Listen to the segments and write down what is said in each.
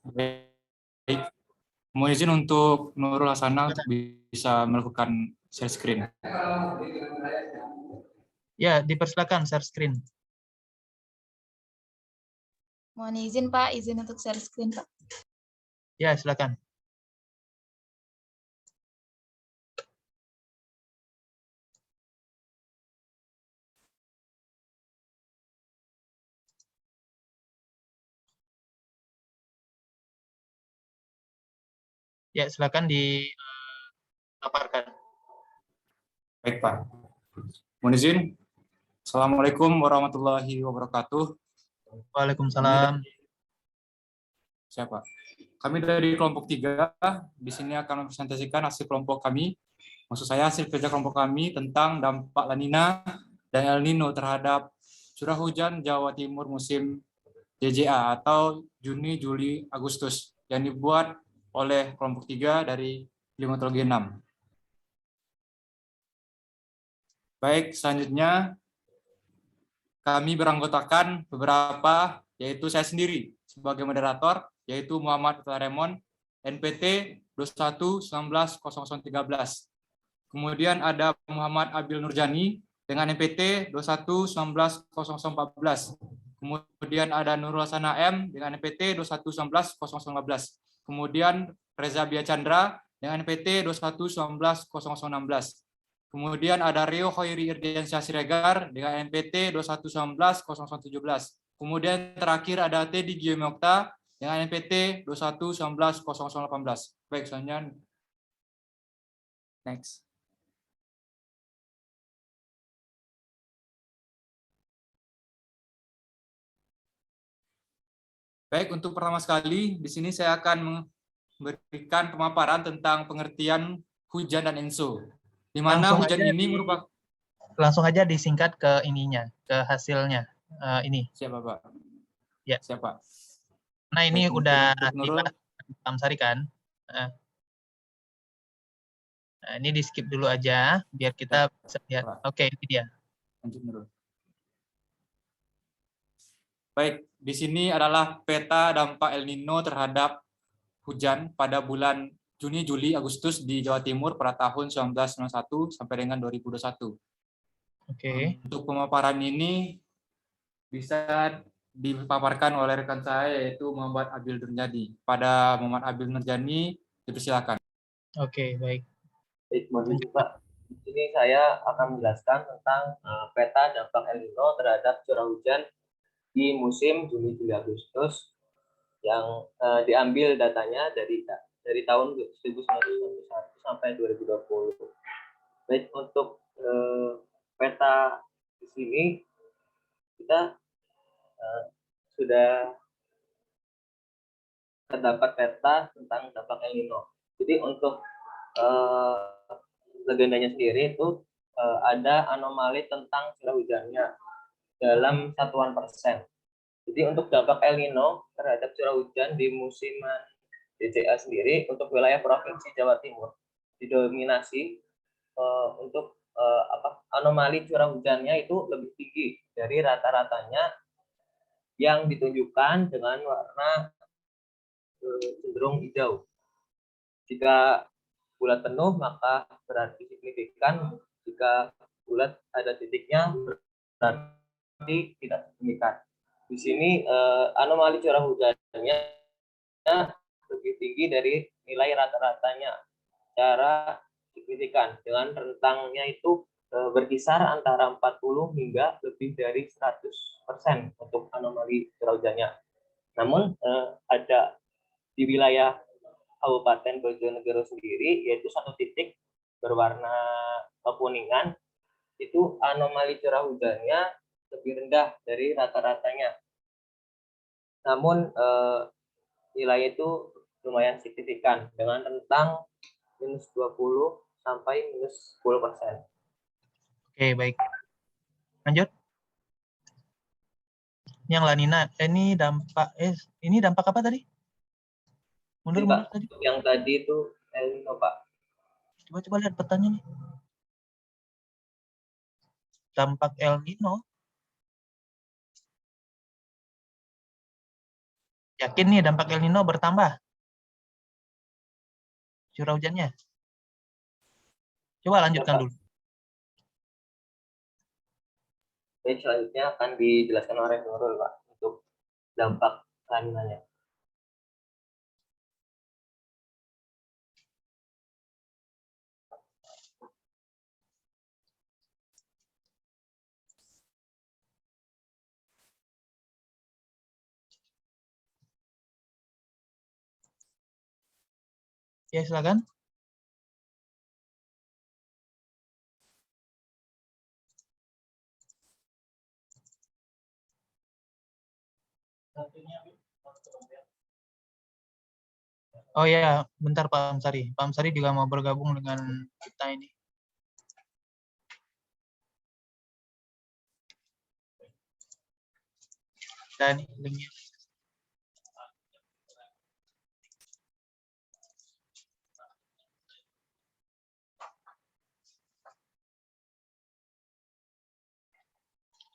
Baik. Mohon izin untuk Nurul Hasanah untuk bisa melakukan share screen. Ya, dipersilakan share screen. Mohon izin Pak, izin untuk share screen Pak. Ya, silakan. Ya, silakan dipaparkan. Baik Pak. Mohon izin. Assalamualaikum warahmatullahi wabarakatuh. Waalaikumsalam. Siapa? Kami dari kelompok 3 di sini akan mempresentasikan hasil kelompok kami. Maksud saya hasil kerja kelompok kami tentang dampak La Nina dan El Nino terhadap curah hujan Jawa Timur musim JJA atau Juni, Juli, Agustus yang dibuat oleh kelompok 3 dari Klimatologi 6. Baik, selanjutnya kami beranggotakan beberapa, yaitu saya sendiri sebagai moderator, yaitu Muhammad Raymond, NPT 21190013. Kemudian ada Muhammad Abil Nurjani dengan NPT 21190014. Kemudian ada Nurul Hasanah M dengan NPT 21190015. Kemudian Reza Bia Chandra dengan NPT 21190016. Kemudian ada Rio Khairi Irdiansyah Siregar dengan NPT 21190017. Kemudian terakhir ada Teddy Giomokta dengan NPT 21190018. Baik, selanjutnya next. Baik, untuk pertama sekali di sini saya akan memberikan pemaparan tentang pengertian hujan dan ENSO. Di mana hujan ini merupakan langsung aja disingkat ke ininya, ke hasilnya. Ini. Siapa, Pak? Ya. Siapa? Nah, ini baik, udah dibahas Tamsari kan? Nah, ini di skip dulu aja biar kita bisa lihat. Oke, ini dia. Lanjut, Nurul. Baik, di sini adalah peta dampak El Nino terhadap hujan pada bulan Juni, Juli, Agustus di Jawa Timur pada tahun 1991 sampai dengan 2021. Oke. Untuk pemaparan ini bisa dipaparkan oleh rekan saya yaitu Muhammad Abil Nurjani. Pada Muhammad Abil Nurjani, dipersilakan. Oke, baik. Baik, mohon izin Pak. Di sini saya akan menjelaskan tentang peta dampak El Nino terhadap curah hujan di musim Juni, Juli, Agustus yang diambil datanya dari tahun 1991 sampai 2020. Baik, untuk peta di sini kita sudah terdapat peta tentang dampak El Nino. Jadi untuk legendanya sendiri itu ada anomali tentang curah hujannya dalam satuan persen. Jadi untuk dampak El Nino terhadap curah hujan di musiman JJA sendiri untuk wilayah Provinsi Jawa Timur didominasi untuk anomali curah hujannya itu lebih tinggi dari rata-ratanya yang ditunjukkan dengan warna cenderung hijau. Jika bulat penuh maka berarti signifikan, jika bulat ada titiknya berarti tidak signifikan. Di sini anomali curah hujannya lebih tinggi dari nilai rata-ratanya secara signifikan, dengan rentangnya itu berkisar antara 40 hingga lebih dari 100% untuk anomali curah hujannya. Namun ada di wilayah Kabupaten Bojonegoro sendiri, yaitu satu titik berwarna kuningan, itu anomali curah hujannya lebih rendah dari rata-ratanya. Namun nilai itu lumayan signifikan dengan rentang minus 20 sampai minus 10%. Oke, baik. Lanjut. Yang La Nina, ini dampak apa tadi? Mundur tadi. Yang tadi itu El Nino, Pak. Coba lihat petanya nih. Dampak El Nino. Yakin nih dampak El Nino bertambah curah hujannya? Coba lanjutkan Pak. dulu. Baik, selanjutnya akan dijelaskan oleh Nurul, Pak, untuk dampak laninanya. Ya, silakan. Oh ya, bentar Pak Amsari. Pak Amsari juga mau bergabung dengan kita ini. Dan linknya.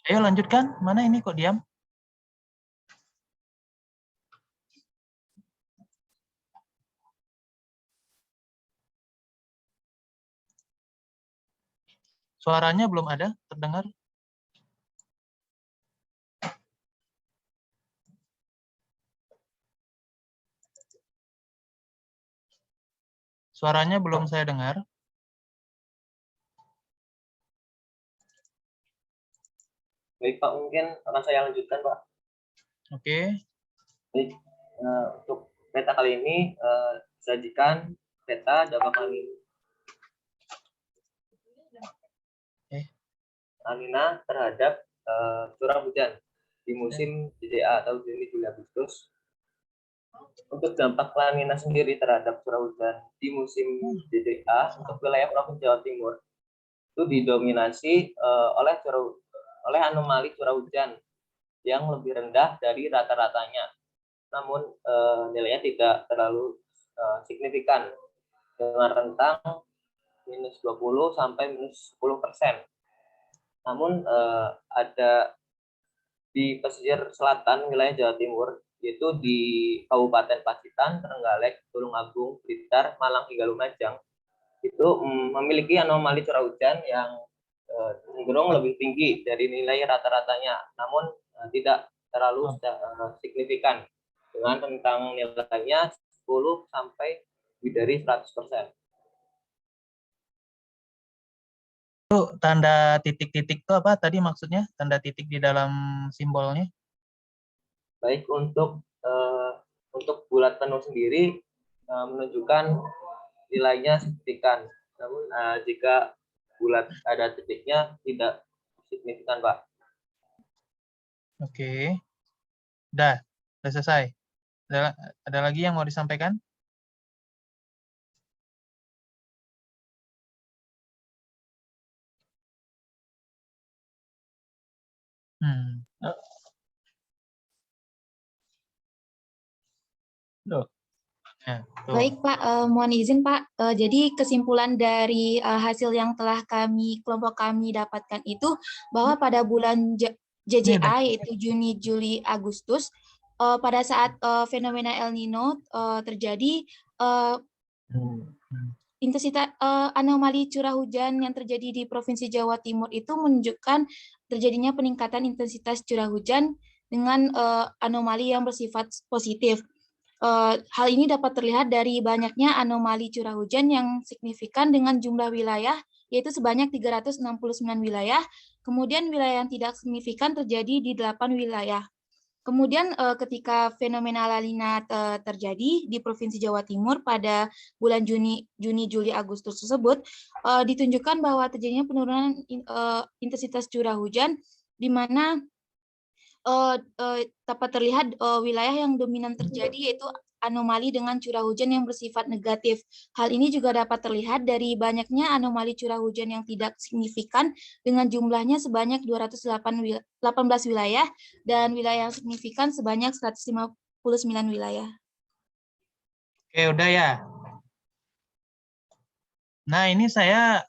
Ayo lanjutkan. Mana ini kok diam? Suaranya belum ada terdengar. Suaranya belum saya dengar. Baik, Pak, mungkin akan saya lanjutkan, Pak. Oke. Baik, untuk peta kali ini sajikan peta dampak lanina terhadap curah hujan di musim JJA atau Juni, Juli, Agustus. Untuk dampak lanina sendiri terhadap curah hujan di musim JJA untuk wilayah Provinsi Jawa Timur itu didominasi oleh anomali curah hujan yang lebih rendah dari rata-ratanya, namun nilainya tidak terlalu signifikan dengan rentang minus 20 sampai minus 10%. Namun ada di pesisir selatan wilayah Jawa Timur, yaitu di Kabupaten Pacitan, Trenggalek, Tulungagung, Blitar, Malang hingga Lumajang, itu memiliki anomali curah hujan yang cenderung lebih tinggi dari nilai rata-ratanya, namun tidak terlalu signifikan dengan rentang nilainya 10 sampai lebih dari 100%. Itu tanda titik-titik itu apa tadi maksudnya? Tanda titik di dalam simbolnya? Baik, untuk bulat penuh sendiri menunjukkan nilainya signifikan. Namun jika bulat ada titiknya tidak signifikan, Pak. Oke. Udah selesai. Ada lagi yang mau disampaikan? Loh. Ya, Baik Pak, mohon izin Pak. Jadi kesimpulan dari hasil yang telah kelompok kami dapatkan itu bahwa pada bulan JJA yaitu Juni, Juli, Agustus, pada saat fenomena El Nino terjadi, intensitas anomali curah hujan yang terjadi di Provinsi Jawa Timur itu menunjukkan terjadinya peningkatan intensitas curah hujan dengan anomali yang bersifat positif. Hal ini dapat terlihat dari banyaknya anomali curah hujan yang signifikan dengan jumlah wilayah, yaitu sebanyak 369 wilayah. Kemudian wilayah yang tidak signifikan terjadi di 8 wilayah. Kemudian ketika fenomena La Nina terjadi di Provinsi Jawa Timur pada bulan Juni, Juli, Agustus tersebut, ditunjukkan bahwa terjadinya penurunan intensitas curah hujan, di mana dapat terlihat wilayah yang dominan terjadi yaitu anomali dengan curah hujan yang bersifat negatif. Hal ini juga dapat terlihat dari banyaknya anomali curah hujan yang tidak signifikan dengan jumlahnya sebanyak 218 wilayah dan wilayah yang signifikan sebanyak 159 wilayah. Oke, udah ya. Nah, ini saya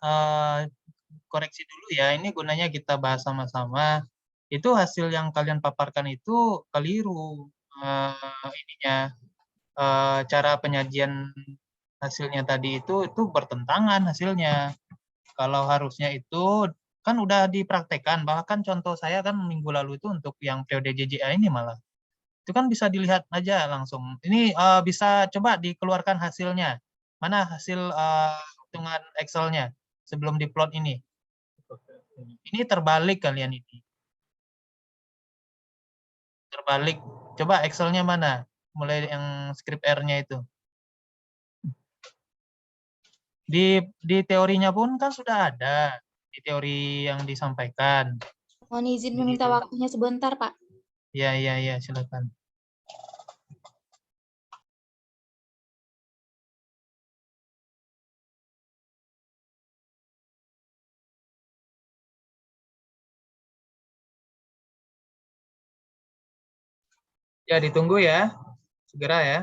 koreksi dulu ya. Ini gunanya kita bahas sama-sama. Itu hasil yang kalian paparkan itu keliru. cara penyajian hasilnya tadi itu bertentangan hasilnya. Kalau harusnya itu kan udah dipraktekkan, bahkan contoh saya kan minggu lalu itu untuk yang periode JJA ini malah. Itu kan bisa dilihat aja langsung. Ini bisa coba dikeluarkan hasilnya. Mana hasil hitungan Excel-nya sebelum diplot ini. Ini terbalik kalian ini. Terbalik. Coba Excel-nya mana? Mulai yang script R-nya itu. Di teorinya pun kan sudah ada. Di teori yang disampaikan. Mohon izin meminta waktunya sebentar, Pak. Iya, silakan. Ya, ditunggu ya. Segera ya.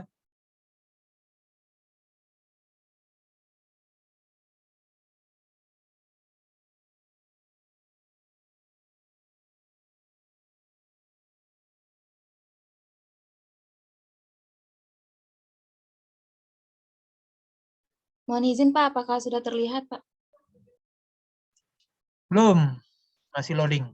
Mohon izin, Pak, apakah sudah terlihat, Pak? Belum. Masih loading.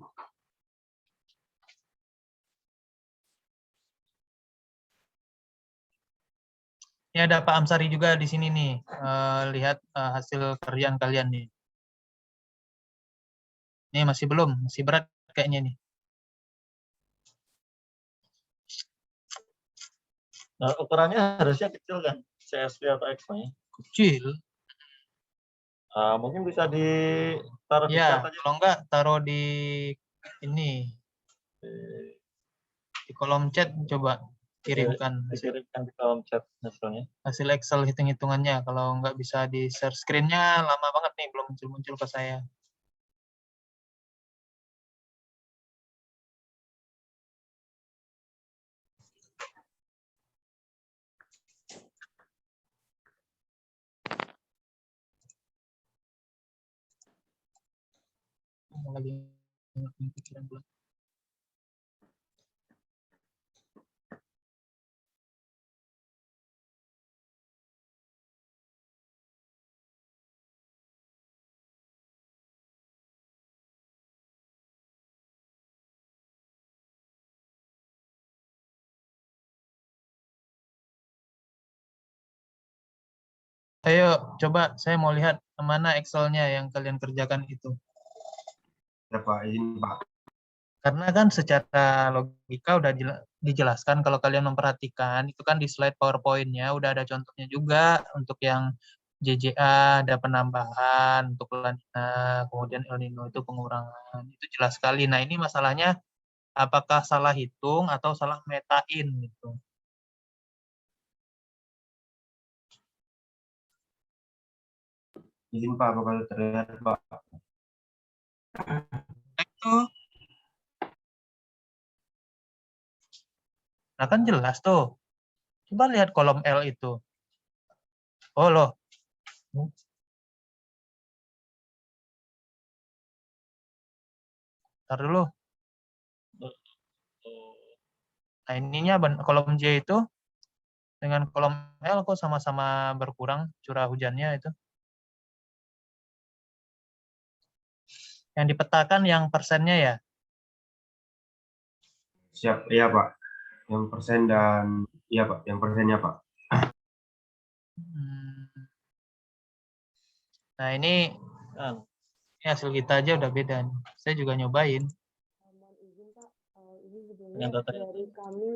Ini ada Pak Amsari juga di sini nih. Lihat hasil kerjaan kalian nih. Ini masih belum, masih berat kayaknya nih. Nah, ukurannya harusnya kecil kan? CSV atau Expo-nya? Kecil. Mungkin bisa ditaruh di Ya, chat aja. kalau enggak taruh di ini, di kolom chat coba kirimkan Dikirimkan di kolom chat hasilnya. hasil Excel hitung-hitungannya. Kalau enggak bisa di share screen-nya lama banget nih, belum muncul-muncul ke saya. Lagi pikiran belum. Ayo, coba saya mau lihat mana Excel-nya yang kalian kerjakan itu. Ya Pak, izin Pak. Karena kan secara logika udah dijelaskan kalau kalian memperhatikan, itu kan di slide PowerPoint-nya udah ada contohnya juga untuk yang JJA ada penambahan, untuk La Nina, kemudian El Nino itu pengurangan. Itu jelas sekali. Nah, ini masalahnya apakah salah hitung atau salah metain gitu. Izin Pak, apakah terlihat Pak? Itu. Nah, kan jelas tuh. Coba lihat kolom L itu. Oh, loh. Ntar dulu. Nah, ininya kolom J itu dengan kolom L kok sama-sama berkurang curah hujannya itu. Yang dipetakan yang persennya ya? Siap, iya Pak. Yang persen dan iya Pak, yang persennya Pak. Nah, ini hasil kita aja udah beda nih. Saya juga nyobain. Mohon izin Pak, ini sebenarnya dari kami.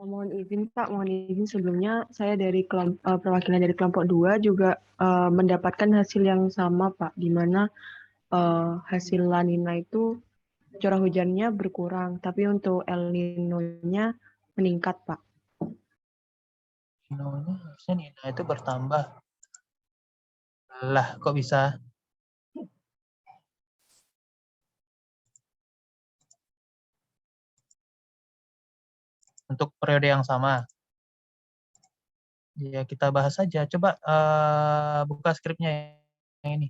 Mohon izin Pak, mohon izin sebelumnya saya dari perwakilan dari kelompok 2 juga mendapatkan hasil yang sama Pak, di mana hasil La Nina itu curah hujannya berkurang, tapi untuk El Nino-nya meningkat Pak. Nino-nya harusnya Nina itu bertambah. Lah, kok bisa? Untuk periode yang sama. Ya, kita bahas saja. Coba buka skripnya yang ini.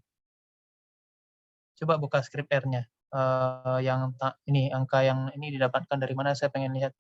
Coba buka skrip R-nya. ini angka yang ini didapatkan dari mana, saya pengen lihat.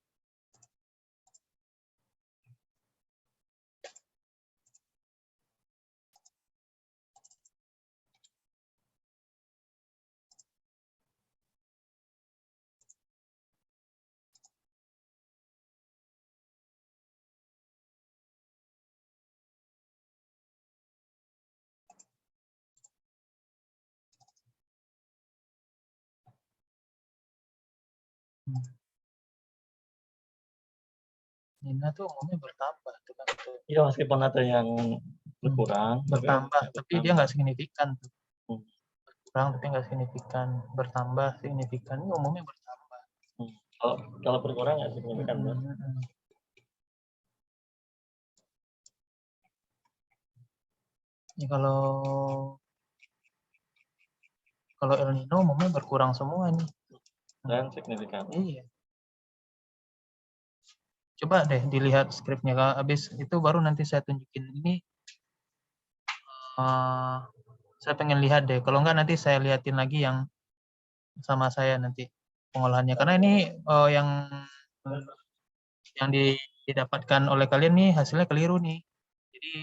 Nina tuh umumnya bertambah tuh kan. Iya, meskipun ada yang berkurang, Bertambah, tapi dia nggak signifikan tuh. Hmm. Berkurang tapi nggak signifikan, bertambah signifikan, ini umumnya bertambah. Kalau berkurang nggak signifikan, Mas. Ini kalau El Nino umumnya berkurang semua nih. Dan signifikan. Iya. Coba deh dilihat skripnya, kalau habis itu baru nanti saya tunjukin ini. Saya pengen lihat deh, kalau enggak nanti saya lihatin lagi yang sama saya nanti pengolahannya, karena ini yang didapatkan oleh kalian nih hasilnya keliru nih, jadi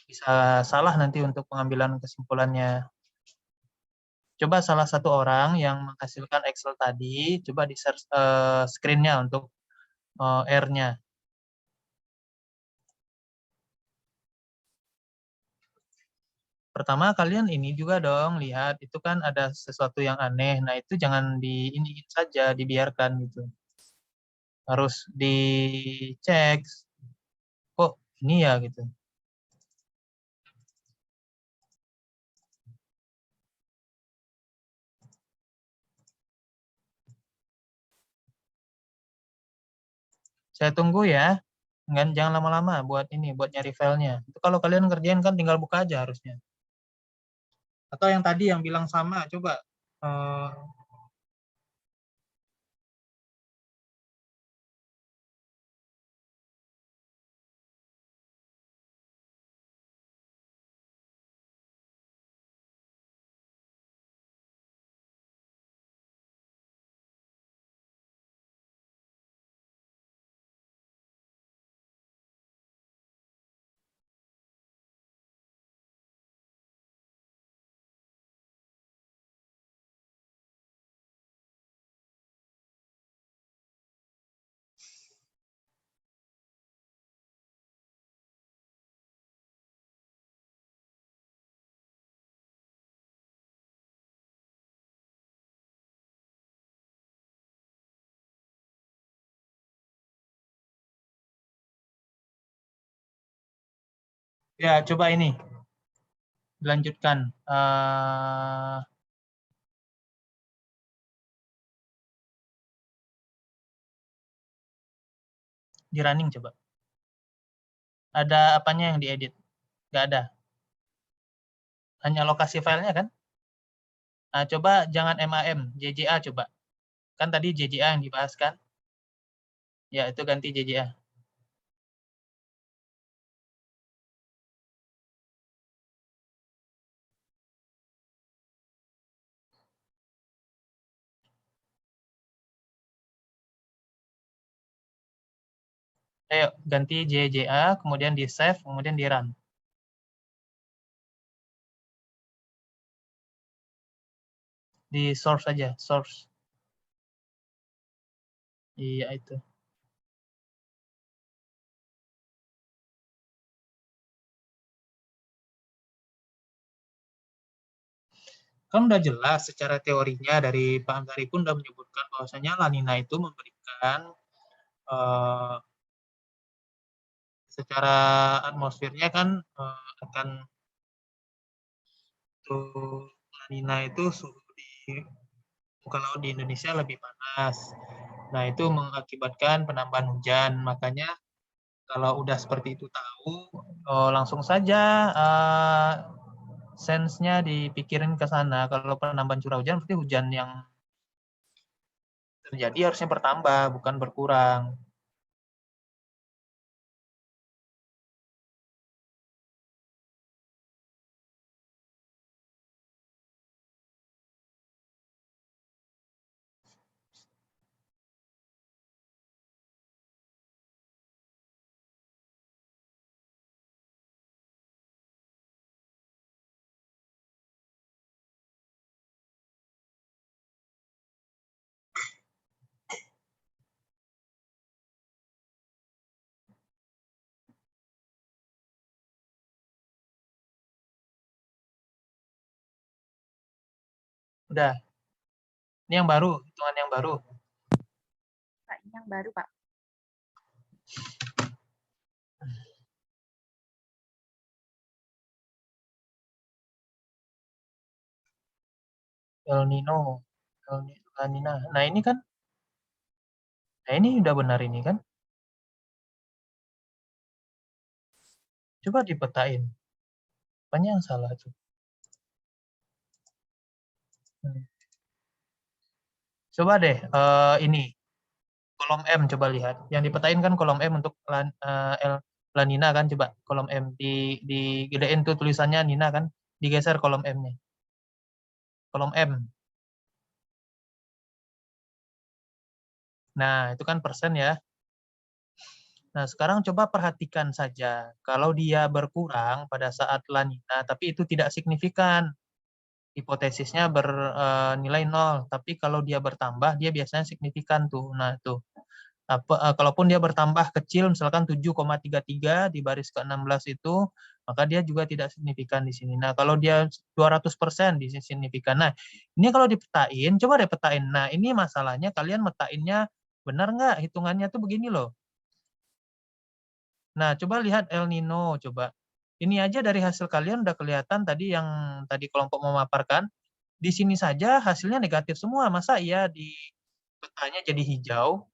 bisa salah nanti untuk pengambilan kesimpulannya. Coba salah satu orang yang menghasilkan Excel tadi, coba di share screen-nya untuk R-nya. Pertama kalian ini juga dong lihat, itu kan ada sesuatu yang aneh. Nah, itu jangan diiniin saja, dibiarkan gitu. Harus dicek. Kok ini ya gitu. Saya tunggu ya. Jangan lama-lama buat nyari filenya. Itu kalau kalian ngerjain kan tinggal buka aja harusnya. Atau yang tadi yang bilang sama, coba ya coba ini dilanjutkan. Di running coba. Ada apanya yang diedit? Nggak ada. Hanya lokasi filenya kan? Nah, coba jangan MAM, JJA coba. Kan tadi JJA yang dibahas kan? Ya, itu ganti JJA. Ayo, ganti JJA, kemudian di save, kemudian di run. Di source aja, source. Iya, itu. Kan udah jelas secara teorinya dari Pak Anggari pun udah menyebutkan bahwasanya La Nina itu memberikan secara atmosfernya kan akan La Nina itu suhu di muka laut di Indonesia lebih panas. Nah, itu mengakibatkan penambahan hujan. Makanya kalau udah seperti itu tahu, langsung saja sense-nya dipikirin ke sana. Kalau penambahan curah hujan, berarti hujan yang terjadi harusnya bertambah, bukan berkurang. Udah. Ini yang baru, hitungan yang baru. Pak, ini yang baru, Pak. El Nino, La Nina. Nah ini kan, nah ini udah benar ini kan. Coba dipetain. Apanya yang salah tuh? Coba deh, ini kolom M coba lihat. Yang dipetain kan kolom M untuk La Nina kan, coba kolom M digedein tuh tulisannya Nina kan, digeser kolom M-nya. Kolom M. Nah, itu kan persen ya. Nah, sekarang coba perhatikan saja. Kalau dia berkurang pada saat La Nina, tapi itu tidak signifikan. Hipotesisnya bernilai 0. Tapi kalau dia bertambah, dia biasanya signifikan tuh. Nah, tuh. Kalaupun dia bertambah kecil, misalkan 7,33 di baris ke-16 itu, maka dia juga tidak signifikan di sini. Nah, kalau dia 200% di sini signifikan. Nah, ini kalau dipetain, coba deh petain. Nah, ini masalahnya kalian metainnya benar nggak? Hitungannya tuh begini loh. Nah, coba lihat El Nino, coba. Ini aja dari hasil kalian udah kelihatan tadi yang tadi kelompok memaparkan. Di sini saja hasilnya negatif semua. Masa iya di petanya jadi hijau?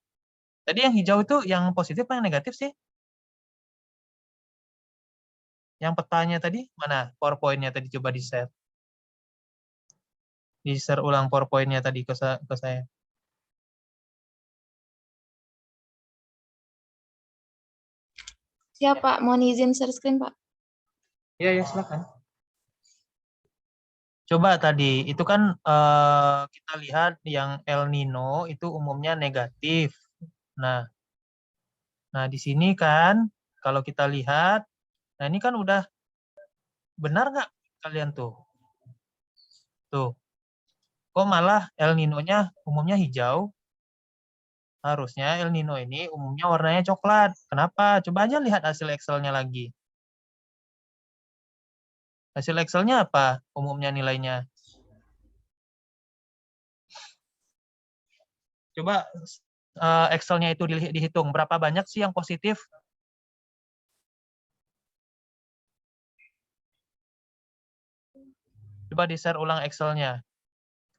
Tadi yang hijau itu yang positif apa yang negatif sih? Yang petanya tadi mana? PowerPoint-nya tadi coba di-share. Di-share ulang PowerPoint-nya tadi ke saya. Siap, Pak. Mohon izin share screen, Pak. Ya, silakan. Coba tadi, itu kan kita lihat yang El Nino itu umumnya negatif. Nah, di sini kan, kalau kita lihat, nah ini kan udah benar nggak kalian tuh? Tuh, kok malah El Nino-nya umumnya hijau? Harusnya El Nino ini umumnya warnanya coklat. Kenapa? Coba aja lihat hasil Excel-nya lagi. Hasil Excel-nya apa umumnya nilainya? Coba Excel-nya itu dihitung. Berapa banyak sih yang positif? Coba di-share ulang Excel-nya.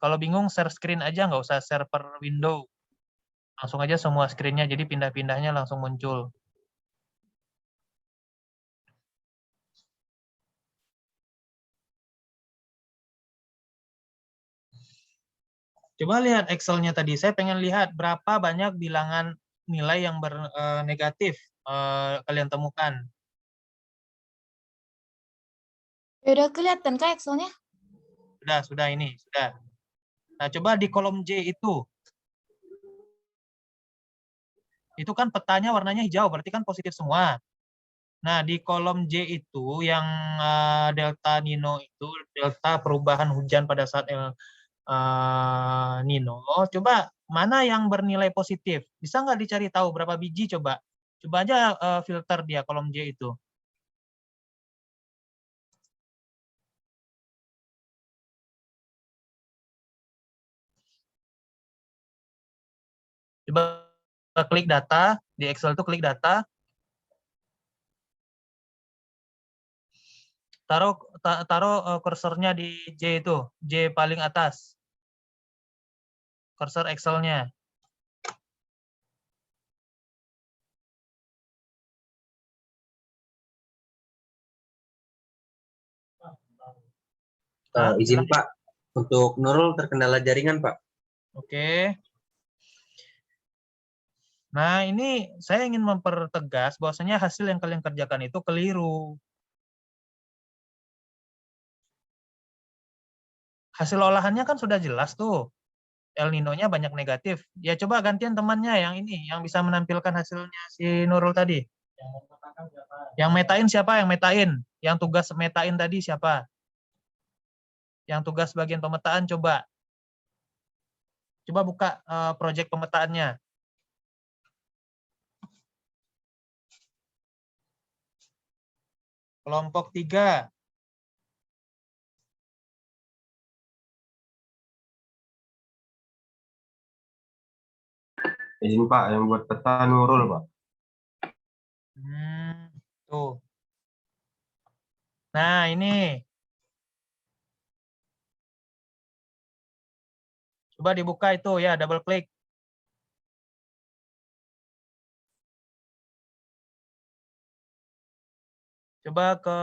Kalau bingung, share screen aja, nggak usah share per window. Langsung aja semua screen-nya, jadi pindah-pindahnya langsung muncul. Coba lihat Excel-nya tadi. Saya pengen lihat berapa banyak bilangan nilai yang negatif kalian temukan. Ya, udah kelihatan kah Excel-nya? Sudah ini, sudah. Nah, coba di kolom J itu. Itu kan petanya warnanya hijau, berarti kan positif semua. Nah, di kolom J itu yang delta Nino itu, delta perubahan hujan pada saat Nino, coba mana yang bernilai positif? Bisa nggak dicari tahu berapa biji coba? Coba aja filter dia kolom J itu. Coba klik data, di Excel itu klik data, taruh kursornya di J itu, J paling atas. Kursor Excel-nya. Izin Pak, untuk Nurul terkendala jaringan Pak. Oke. Nah, ini saya ingin mempertegas bahwasanya hasil yang kalian kerjakan itu keliru. Hasil olahannya kan sudah jelas tuh. El Nino-nya banyak negatif. Ya coba gantian temannya yang ini, yang bisa menampilkan hasilnya si Nurul tadi. Yang metain siapa? Yang metain. Yang tugas metain tadi siapa? Yang tugas bagian pemetaan coba. Coba buka proyek pemetaannya. Kelompok 3. Izin Pak, yang buat peta Nurul Pak. Tuh. Nah, ini. Coba dibuka itu ya, double klik. Coba ke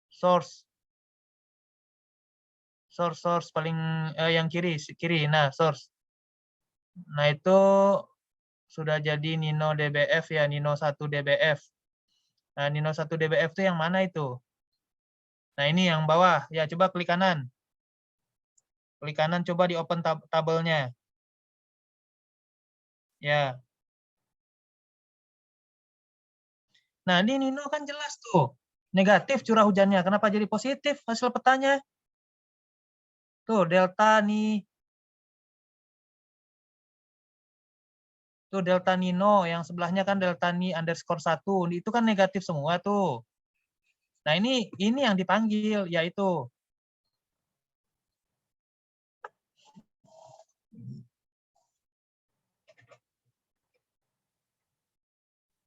source. Source paling yang kiri. Nah, source. Nah, itu sudah jadi Nino DBF ya, Nino 1 DBF. Nah, Nino 1 DBF itu yang mana itu? Nah, ini yang bawah. Ya, coba klik kanan. Klik kanan, coba di open tabelnya. Ya. Nah, ini Nino kan jelas tuh. Negatif curah hujannya. Kenapa jadi positif hasil petanya? Tuh, delta nih. Tuh, delta Nino. Yang sebelahnya kan delta ni underscore 1. Itu kan negatif semua tuh. Nah, ini yang dipanggil, yaitu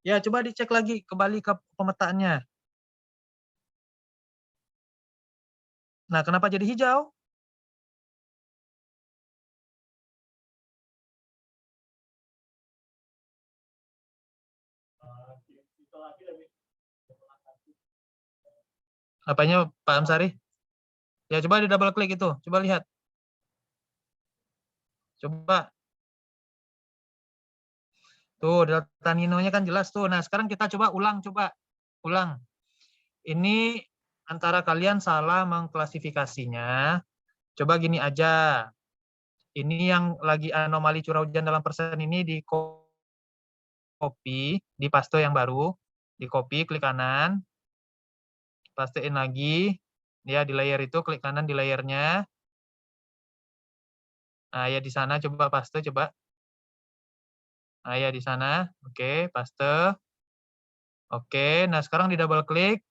ya, coba dicek lagi kembali ke pemetaannya. Nah, kenapa jadi hijau? Apanya Pak Amsari? Ya, coba di double klik itu. Coba lihat. Coba. Tuh, delta Nino-nya kan jelas tuh. Nah, sekarang kita coba ulang. Ini antara kalian salah mengklasifikasinya. Coba gini aja. Ini yang lagi anomali curah hujan dalam persen ini di copy, di paste yang baru. Di copy, klik kanan. Pastein lagi. Ya, di layer itu, klik kanan di layernya. Nah, ya di sana coba paste, coba. Nah, ya di sana. Oke, paste. Oke, nah sekarang di double klik.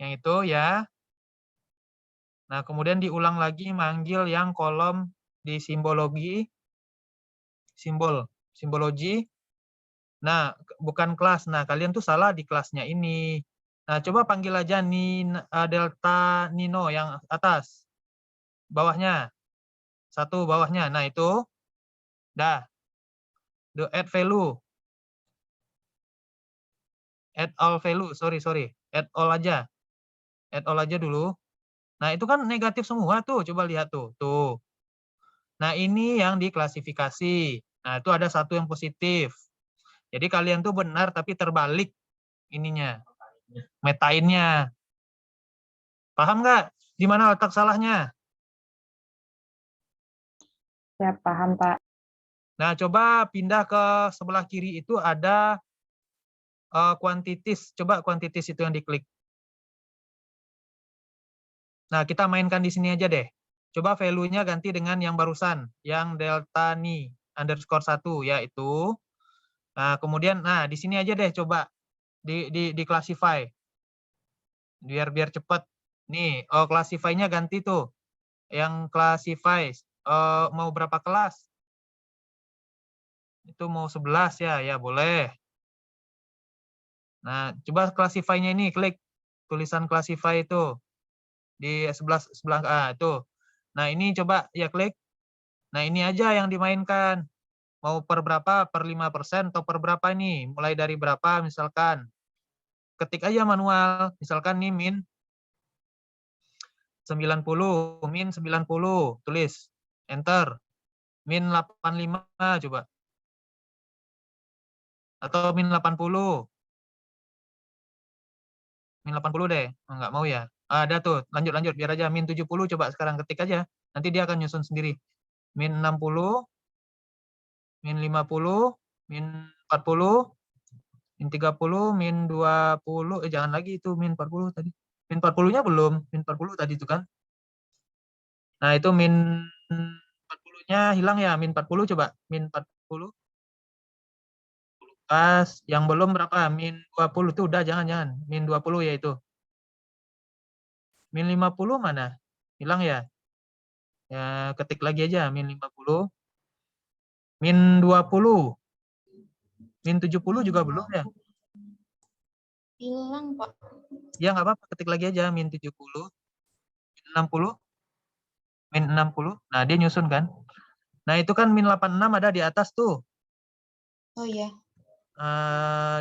Yang itu ya. Nah, kemudian diulang lagi manggil yang kolom di simbologi. Nah, bukan kelas. Nah, kalian tuh salah di kelasnya ini. Nah, coba panggil aja delta Nino yang atas. Bawahnya. Satu bawahnya. Nah, itu. Dah. The add value. Add all value. Sorry. Add all aja. Add all aja dulu. Nah, itu kan negatif semua tuh. Coba lihat tuh. Tuh. Nah, ini yang diklasifikasi. Nah, itu ada satu yang positif. Jadi kalian tuh benar tapi terbalik ininya. Metainnya. Paham nggak? Di mana letak salahnya? Ya, paham, Pak. Nah, coba pindah ke sebelah kiri itu ada kuantitis. Coba kuantitis itu yang diklik. Nah, kita mainkan di sini aja deh. Coba value-nya ganti dengan yang barusan, yang delta ni underscore 1 ya itu. Nah, kemudian di sini aja deh coba di classify. Biar cepat. Nih, classify-nya ganti tuh. Yang classify mau berapa kelas? Itu mau 11 ya, ya boleh. Nah, coba classify-nya ini klik tulisan classify itu di sebelah itu. Nah, ini coba ya klik. Nah, ini aja yang dimainkan. Mau per berapa? Per 5% atau per berapa ini? Mulai dari berapa misalkan. Ketik aja manual. Misalkan nih min 90, min 90. Tulis. Enter. Min 85 coba. Atau min 80. Min 80 deh. Enggak mau ya. Ada tuh. Lanjut. Biar aja. Min 70 coba sekarang ketik aja. Nanti dia akan nyusun sendiri. Min 60. Min 50. Min 40. Min 30. Min 20. Jangan lagi itu. Min 40 tadi. Min 40-nya belum. Min 40 tadi itu kan. Nah itu min 40-nya hilang ya. Min 40 coba. Min 40. Pas. Yang belum berapa? Min 20 tuh udah jangan. Min 20 ya itu. Min 50 mana? Hilang ya? Ya ketik lagi aja min 50. min 20. Min 70 juga belum ya? Hilang, Pak. Ya nggak apa-apa, ketik lagi aja min 70. Min 60. Min 60. Nah, dia nyusun kan. Nah, itu kan min 86 ada di atas tuh. Oh iya.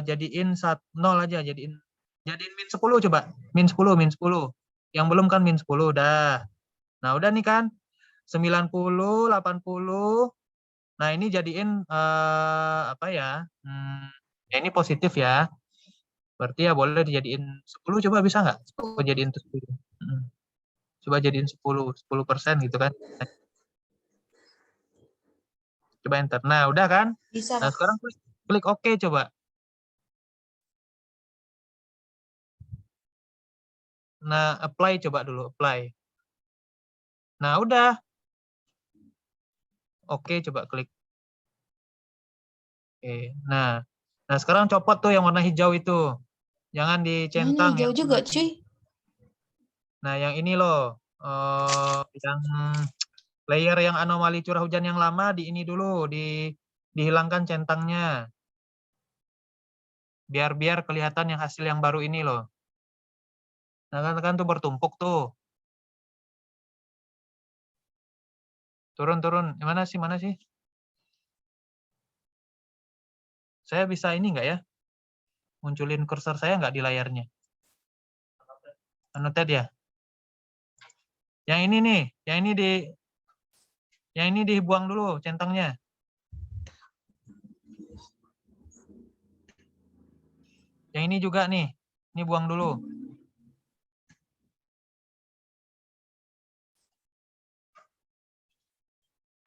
Jadiin 0 aja, jadiin min 10 coba. Min 10, min 10. Yang belum kan min 10 udah. Nah, udah nih kan. 90, 80. Nah, ini jadiin apa ya? Ya ini positif ya. Berarti ya boleh dijadiin 10, coba bisa nggak? Coba jadiin 10. Coba jadiin 10% gitu kan. Coba enter. Nah, udah kan? Bisa, Nah, Pak. sekarang klik OK coba. Nah, apply coba dulu, apply. Nah, udah. Oke, coba klik. Oke. Nah, sekarang copot tuh yang warna hijau itu. Jangan Nah, ini dicentang hijau yang juga, cuy. Nah, yang ini loh. Yang layer yang anomali curah hujan yang lama di ini dulu, dihilangkan centangnya. Biar kelihatan yang hasil yang baru ini loh. Nah, kan tuh bertumpuk tuh. Turun. Mana sih? Saya bisa ini nggak ya? Munculin kursor saya nggak di layarnya? Annotate ya? Yang ini nih, yang ini dibuang dulu centangnya. Yang ini juga nih, ini buang dulu.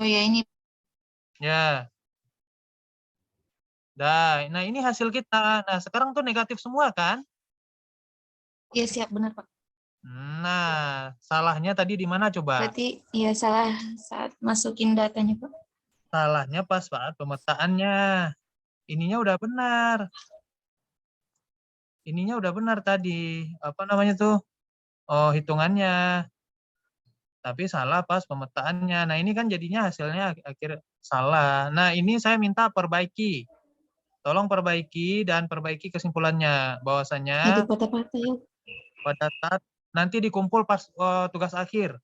Oh ya, ini. Ya. Nah ini hasil kita. Nah, sekarang tuh negatif semua kan? Iya, siap. Benar, Pak. Nah, salahnya tadi di mana coba? Berarti ya salah saat masukin datanya, Pak. Salahnya pas saat pemetaannya. Ininya udah benar. Ininya udah benar tadi. Apa namanya tuh? Oh, hitungannya. Tapi salah pas pemetaannya. Nah, ini kan jadinya hasilnya akhir salah. Nah, ini saya minta perbaiki. Tolong perbaiki dan perbaiki kesimpulannya. Jadi Bahwasanya patah-patah ya. pada saat nanti dikumpul pas tugas akhir.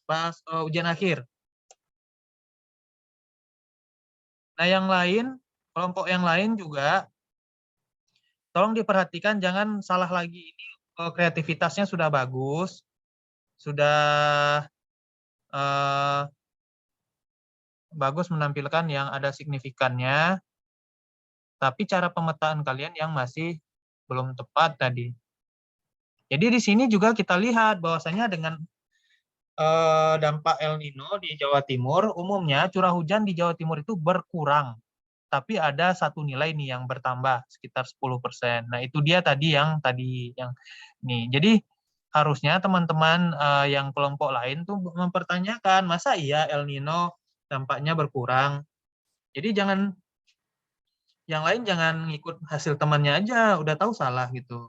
Pas ujian akhir. Nah, yang lain, kelompok yang lain juga, tolong diperhatikan jangan salah lagi. Ini kreativitasnya sudah bagus, sudah bagus menampilkan yang ada signifikannya, tapi cara pemetaan kalian yang masih belum tepat tadi. Jadi di sini juga kita lihat bahwasanya dengan dampak El Nino di Jawa Timur, umumnya curah hujan di Jawa Timur itu berkurang. Tapi ada satu nilai nih yang bertambah sekitar 10%. Nah, itu dia tadi yang nih. Jadi harusnya teman-teman yang kelompok lain tuh mempertanyakan, masa iya El Nino dampaknya berkurang? Jadi yang lain jangan ngikut hasil temannya aja, udah tahu salah gitu.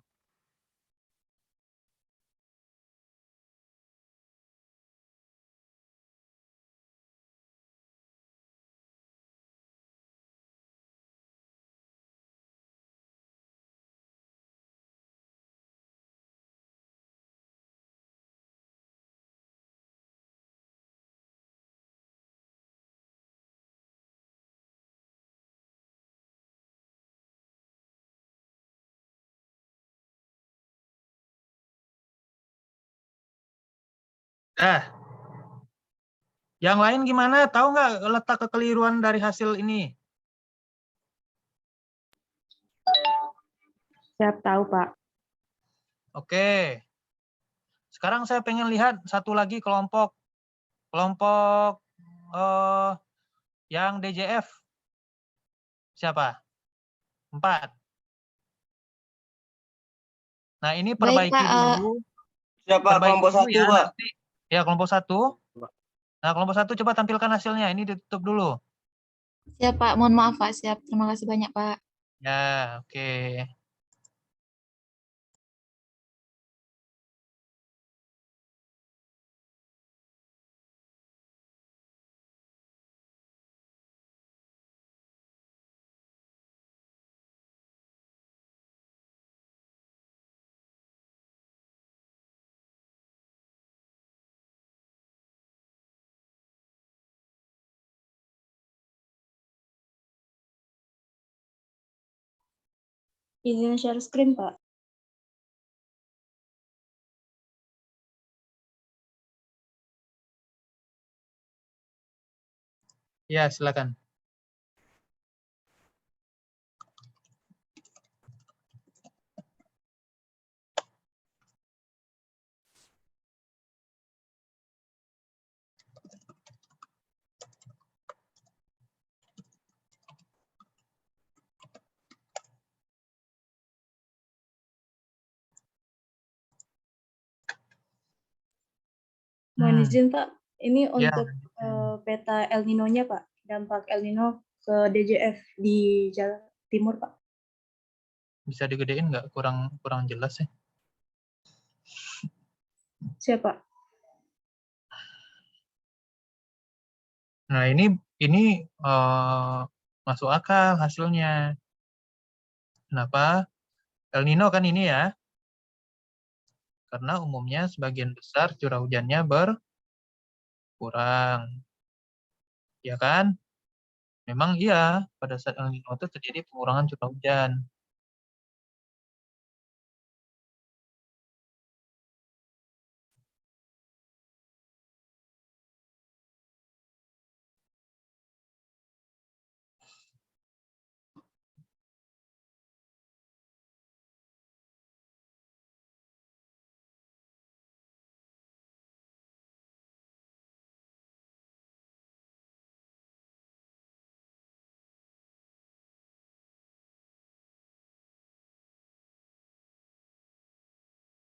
Nah, yang lain gimana? Tahu nggak letak kekeliruan dari hasil ini? Siap tahu, Pak. Oke. Sekarang saya pengen lihat satu lagi kelompok yang DJF. Siapa? 4. Nah, ini Baik, perbaiki Pak. dulu. Siapa Perbaiki kelompok dulu 1, ya Pak? nanti. Ya, kelompok 1. Nah, kelompok 1 coba tampilkan hasilnya. Ini ditutup dulu. Siap, Pak. Mohon maaf, Pak. Siap. Terima kasih banyak, Pak. Ya, oke. Izin share screen, Pak. Ya, silakan. Mohon izin, Pak. Ini Ya, untuk peta El Nino-nya, Pak. Dampak El Nino ke DJF di Jawa Timur, Pak. bisa digedein nggak? Kurang jelas ya. Siapa? Nah, ini masuk akal hasilnya. Kenapa? El Nino kan ini ya. Karena umumnya sebagian besar curah hujannya berkurang. Ya kan? Memang iya, pada saat El Nino itu terjadi pengurangan curah hujan.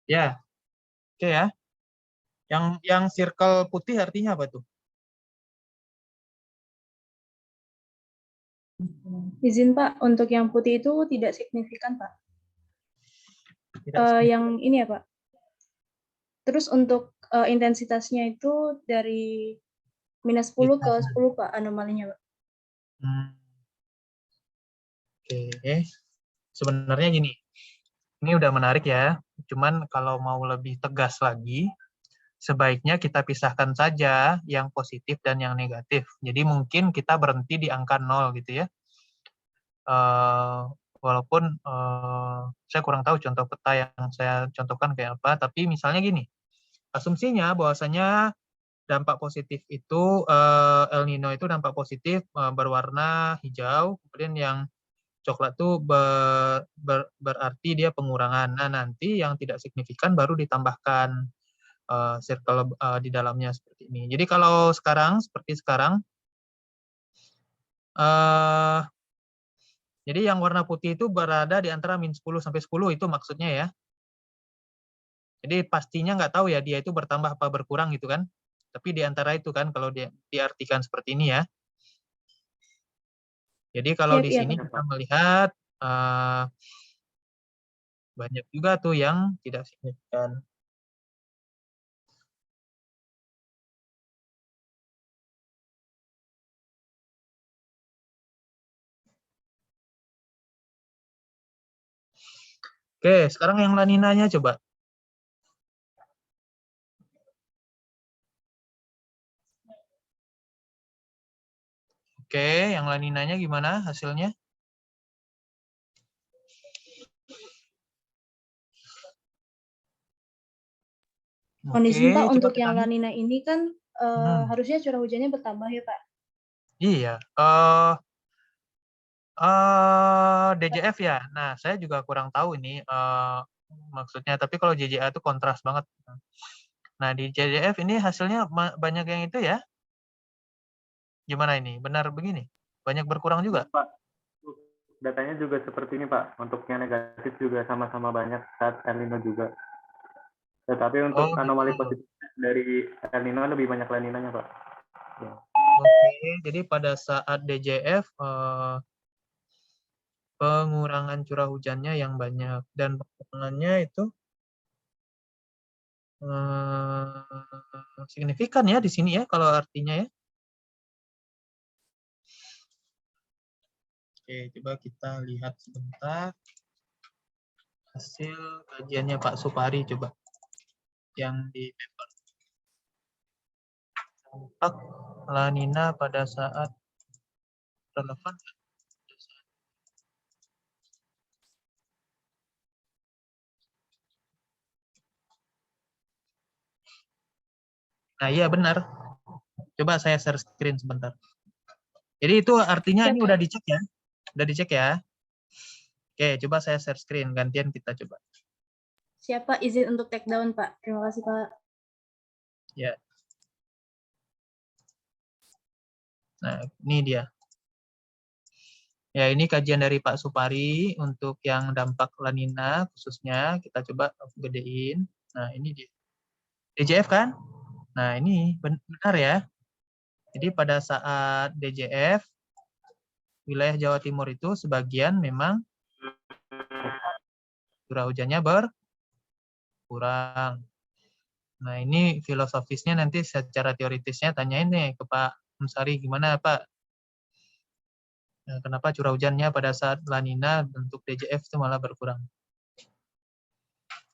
Ya, oke ya. Yang circle putih artinya apa tuh? Izin, Pak. Untuk yang putih itu tidak signifikan, Pak. Tidak signifikan. Yang ini ya, Pak. Terus untuk intensitasnya itu dari minus 10 ke 10, Pak, anomalinya, Pak. Oke. Sebenarnya gini, ini udah menarik ya. Cuman kalau mau lebih tegas lagi, sebaiknya kita pisahkan saja yang positif dan yang negatif. Jadi mungkin kita berhenti di angka 0 gitu ya. Walaupun saya kurang tahu contoh peta yang saya contohkan kayak apa, tapi misalnya gini, asumsinya bahwasanya dampak positif itu El Nino itu dampak positif berwarna hijau, kemudian yang coklat itu berarti dia pengurangan. Nah, nanti yang tidak signifikan baru ditambahkan circle di dalamnya seperti ini. Jadi kalau seperti sekarang, jadi yang warna putih itu berada di antara min 10 sampai 10 itu maksudnya ya. Jadi pastinya nggak tahu ya dia itu bertambah apa berkurang gitu kan. Tapi di antara itu kan kalau dia diartikan seperti ini ya. Jadi kalau di sini kita melihat banyak juga tuh yang tidak signifikan. Oke, sekarang yang La Nina-nya coba. Oke, yang La Nina-nya gimana hasilnya? Mohon izin, Pak, Oke, untuk coba yang kita La lihat. Nina ini kan harusnya curah hujannya bertambah ya, Pak? Iya. DJF ya. Nah, saya juga kurang tahu ini maksudnya. Tapi kalau JJA itu kontras banget. Nah, di JJF ini hasilnya banyak yang itu ya. Gimana ini? Benar begini? Banyak berkurang juga? Pak, datanya juga seperti ini, Pak. Untuk yang negatif juga sama-sama banyak saat El Nino juga. Tetapi untuk anomali positif dari El Nino lebih banyak La Nina-nya, Pak. Ya. Oke, jadi pada saat DJF pengurangan curah hujannya yang banyak dan pengurangannya itu signifikan ya di sini ya kalau artinya ya. Oke, coba kita lihat sebentar hasil kajiannya Pak Supari coba yang di paper. Dampak La Nina pada saat relevan. Nah, iya benar. Coba saya share screen sebentar. Jadi itu artinya ini udah dicek ya? Udah dicek ya? Oke, coba saya share screen. Gantian kita coba. Siapa izin untuk take down, Pak? Terima kasih, Pak. Ya. Nah, ini dia. Ya, ini kajian dari Pak Supari untuk yang dampak La Nina khususnya. Kita coba gedein. Nah, ini dia. DJF kan? Nah, ini benar ya. Jadi pada saat DJF, wilayah Jawa Timur itu sebagian memang curah hujannya berkurang. Nah, ini filosofisnya nanti secara teoritisnya tanyain nih ke Pak Musari, gimana Pak? Nah, kenapa curah hujannya pada saat La Nina bentuk DJF itu malah berkurang?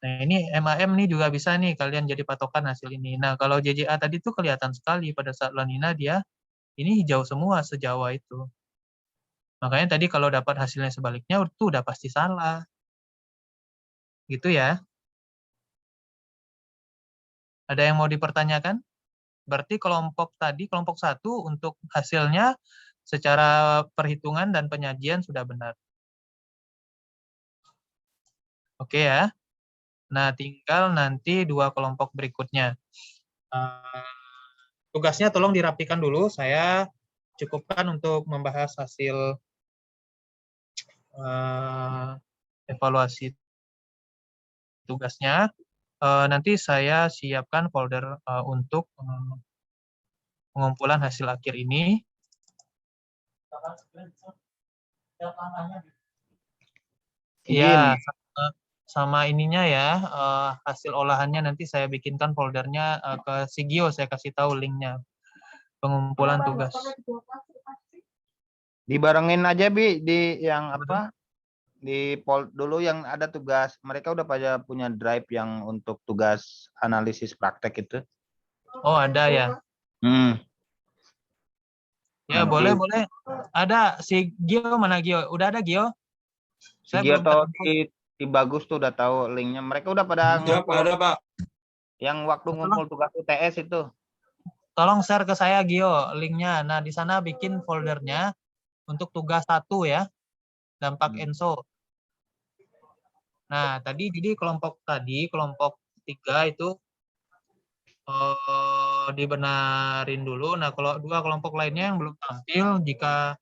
Nah, ini MAM nih juga bisa nih kalian jadi patokan hasil ini. Nah, kalau JJA tadi tuh kelihatan sekali pada saat La Nina dia ini hijau semua se-Jawa itu. Makanya tadi kalau dapat hasilnya sebaliknya itu udah pasti salah. Gitu ya. Ada yang mau dipertanyakan? Berarti kelompok tadi, kelompok 1 untuk hasilnya secara perhitungan dan penyajian sudah benar. Oke ya. Nah, tinggal nanti 2 kelompok berikutnya. Tugasnya tolong dirapikan dulu. Saya cukupkan untuk membahas hasil evaluasi tugasnya. Nanti saya siapkan folder untuk pengumpulan hasil akhir ini. Ya, sama ininya ya, hasil olahannya nanti saya bikinkan foldernya ke Sigio, saya kasih tahu linknya. Pengumpulan tugas. Dibarengin aja Bi di yang apa? Di dulu yang ada tugas. Mereka udah pada punya drive yang untuk tugas analisis praktek itu. Oh, ada ya. Ya, Nanti. boleh. Ada si Gio, mana Gio? Udah ada Gio? Si Gio atau si Bagus tuh udah tahu linknya. Mereka udah pada ada, Pak. Yang waktu ngumpul tugas UTS itu. Tolong share ke saya Gio linknya. Nah, di sana bikin foldernya untuk tugas 1 ya. Dampak ENSO. Nah, tadi jadi kelompok 3 itu dibenarin dulu. Nah, kalau 2 kelompok lainnya yang belum tampil, jika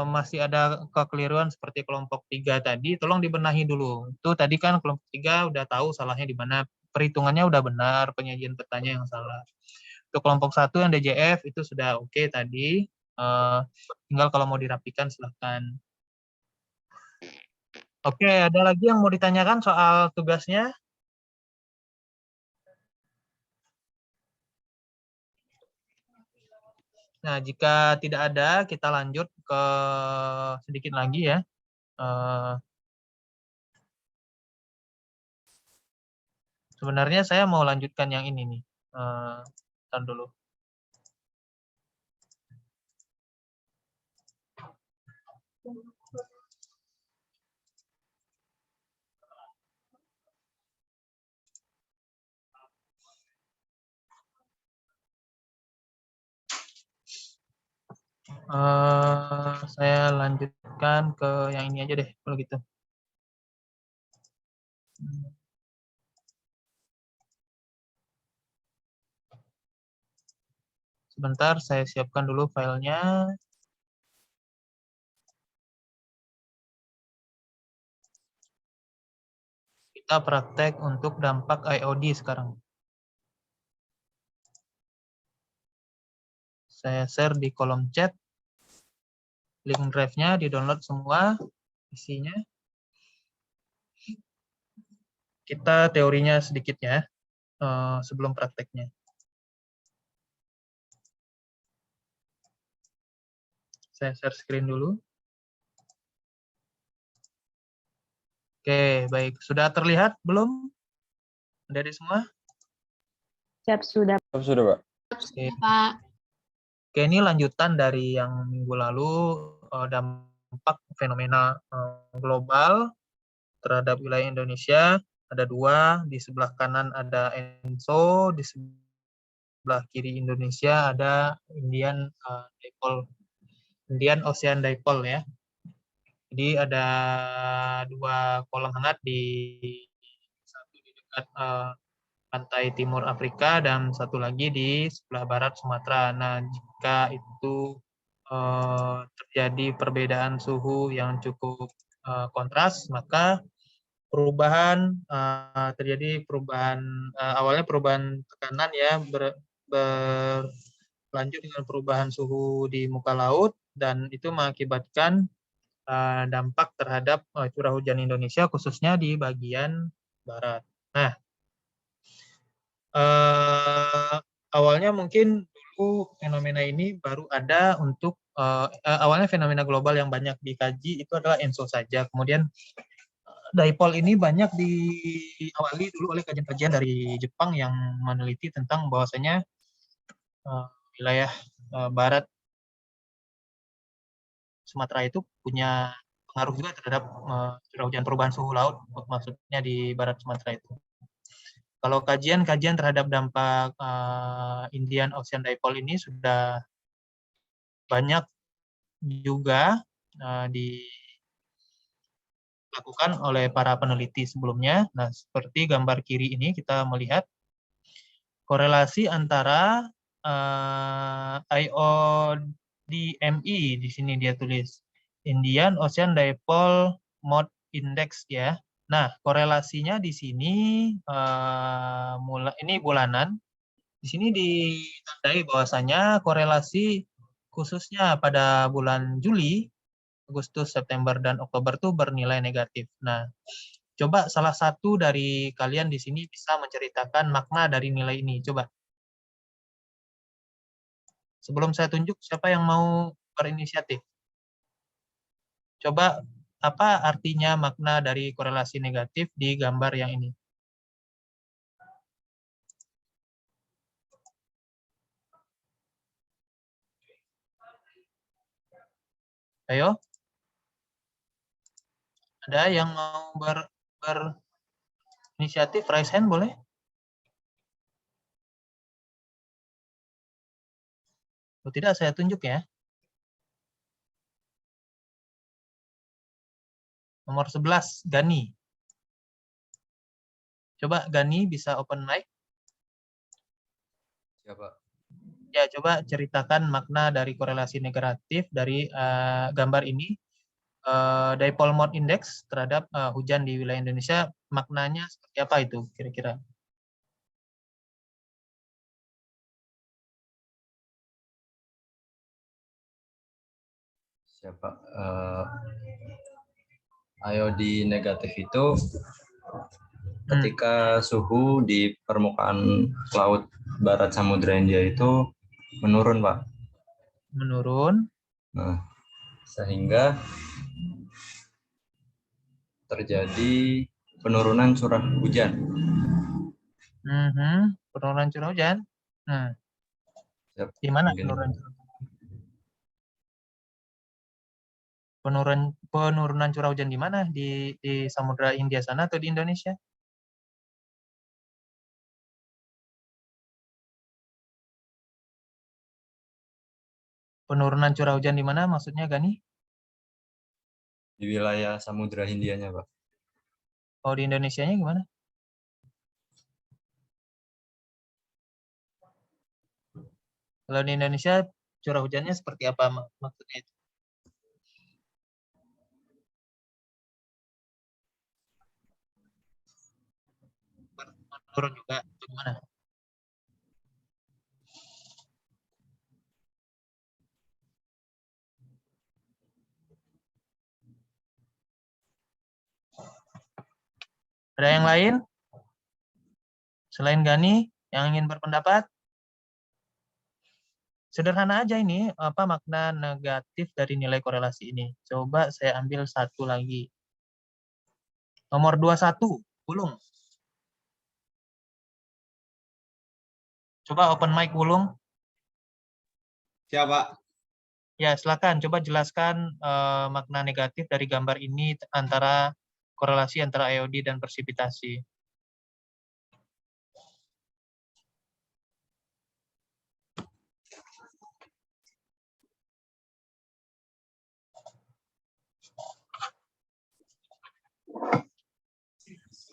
masih ada kekeliruan seperti kelompok 3 tadi, tolong dibenahi dulu. Itu tadi kan kelompok 3 udah tahu salahnya di mana, perhitungannya udah benar, penyajian petanya yang salah. Untuk kelompok 1 yang DJF itu sudah oke tadi, tinggal kalau mau dirapikan silahkan. Oke, ada lagi yang mau ditanyakan soal tugasnya? Nah, jika tidak ada, kita lanjut ke sedikit lagi ya. Sebenarnya saya mau lanjutkan yang ini nih. Tahan dulu. Saya lanjutkan ke yang ini aja deh kalau gitu. Sebentar, saya siapkan dulu filenya. Kita praktek untuk dampak IOD sekarang. Saya share di kolom chat. Link drive-nya di-download semua isinya. Kita teorinya sedikit ya, sebelum prakteknya. Saya share screen dulu. Oke, baik. Sudah terlihat belum? Dari semua? Siap, sudah. Sudah, Pak. Oke. Pak. Oke, ini lanjutan dari yang minggu lalu, dampak fenomena global terhadap wilayah Indonesia. Ada 2, di sebelah kanan ada ENSO, di sebelah sebelah kiri Indonesia ada Indian Ocean Dipole ya. Jadi ada 2 kolam hangat satu di dekat pantai timur Afrika dan satu lagi di sebelah barat Sumatera. Nah, jika itu terjadi perbedaan suhu yang cukup kontras, maka terjadi perubahan awalnya perubahan tekanan ya berlanjut dengan perubahan suhu di muka laut dan itu mengakibatkan dampak terhadap curah hujan Indonesia khususnya di bagian barat. Nah, awalnya mungkin dulu fenomena ini baru ada untuk awalnya fenomena global yang banyak dikaji itu adalah ENSO saja. Kemudian dipole ini banyak diawali dulu oleh kajian-kajian dari Jepang yang meneliti tentang bahwasanya wilayah barat Sumatera itu punya pengaruh juga terhadap curah hujan perubahan suhu laut, maksudnya di barat Sumatera itu. Kalau kajian-kajian terhadap dampak Indian Ocean Dipole ini sudah banyak juga dilakukan oleh para peneliti sebelumnya. Nah, seperti gambar kiri ini kita melihat korelasi antara IODME di sini dia tulis Indian Ocean Dipole Mode Index ya. Nah, korelasinya di sini ini bulanan. Di sini ditandai bahwasanya korelasi khususnya pada bulan Juli, Agustus, September, dan Oktober itu bernilai negatif. Nah, coba salah satu dari kalian di sini bisa menceritakan makna dari nilai ini. Coba. Sebelum saya tunjuk, siapa yang mau berinisiatif? Coba, apa artinya makna dari korelasi negatif di gambar yang ini? Ayo. Ada yang mau berinisiatif? Raise hand boleh? Kalau tidak, saya tunjuk ya. Nomor 11, Gani. Coba Gani bisa open mic. Siapa? Ya, coba ceritakan makna dari korelasi negatif dari gambar ini. Dipole Mode Index terhadap hujan di wilayah Indonesia, maknanya seperti apa itu kira-kira? Siapa? IOD negatif itu ketika suhu di permukaan laut barat Samudra Hindia itu menurun, Pak. Menurun. Nah, sehingga terjadi penurunan curah hujan. Penurunan curah hujan. Di mana penurunan curah hujan? Penurunan curah hujan di mana? Di Samudra Hindia sana atau di Indonesia? Penurunan curah hujan di mana maksudnya, Gani? Di wilayah Samudra Hindianya, Pak. Oh, di Indonesianya gimana? Kalau di Indonesia curah hujannya seperti apa maksudnya itu? Turun juga, gimana? Ada yang lain? Selain Gani yang ingin berpendapat? Sederhana aja ini, apa makna negatif dari nilai korelasi ini? Coba saya ambil satu lagi. Nomor 21, Wulung. Coba open mic, Wulung. Siapa? Ya, silakan. Coba jelaskan makna negatif dari gambar ini antara korelasi antara IOD dan presipitasi.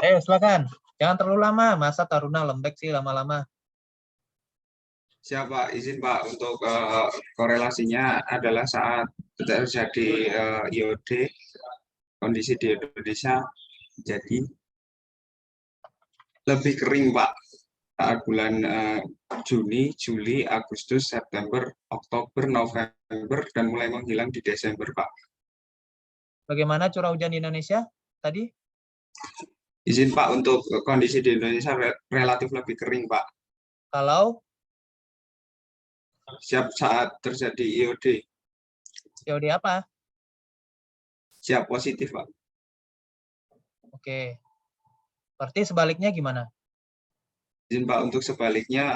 Ayo silakan. Jangan terlalu lama. Masa Taruna lembek sih lama-lama. Siap Pak, izin Pak untuk korelasinya adalah saat terjadi IOD, kondisi di Indonesia jadi lebih kering Pak saat bulan Juni, Juli, Agustus, September, Oktober, November, dan mulai menghilang di Desember Pak. Bagaimana curah hujan di Indonesia tadi? Izin Pak untuk kondisi di Indonesia relatif lebih kering Pak. Kalau siap saat terjadi IOD. IOD apa? Siap positif Pak. Oke. Berarti sebaliknya gimana? Izin Pak untuk sebaliknya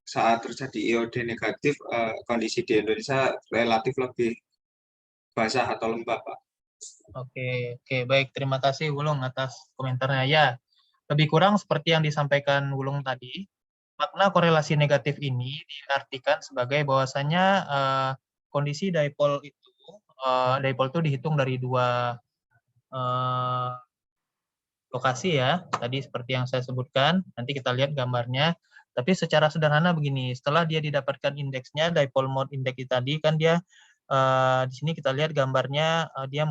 saat terjadi IOD negatif kondisi di Indonesia relatif lebih basah atau lembab Pak. Oke, baik. Terima kasih Wulung atas komentarnya. Ya, lebih kurang seperti yang disampaikan Wulung tadi. Makna korelasi negatif ini diartikan sebagai bahwasanya kondisi dipole itu dihitung dari dua lokasi ya. Tadi seperti yang saya sebutkan. Nanti kita lihat gambarnya. Tapi secara sederhana begini. Setelah dia didapatkan indeksnya, dipole mode index tadi kan dia di sini kita lihat gambarnya dia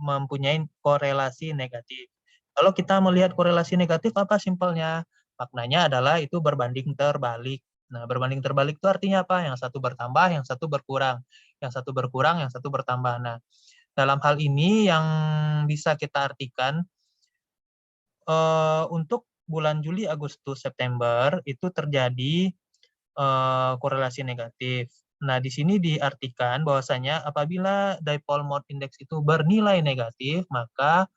mempunyai korelasi negatif. Kalau kita melihat korelasi negatif apa simpelnya? Maknanya adalah itu berbanding terbalik. Nah, berbanding terbalik itu artinya apa? Yang satu bertambah, yang satu berkurang. Yang satu berkurang, yang satu bertambah. Nah, dalam hal ini yang bisa kita artikan untuk bulan Juli, Agustus, September itu terjadi korelasi negatif. Nah, di sini diartikan bahwasanya apabila dipole mode index itu bernilai negatif, maka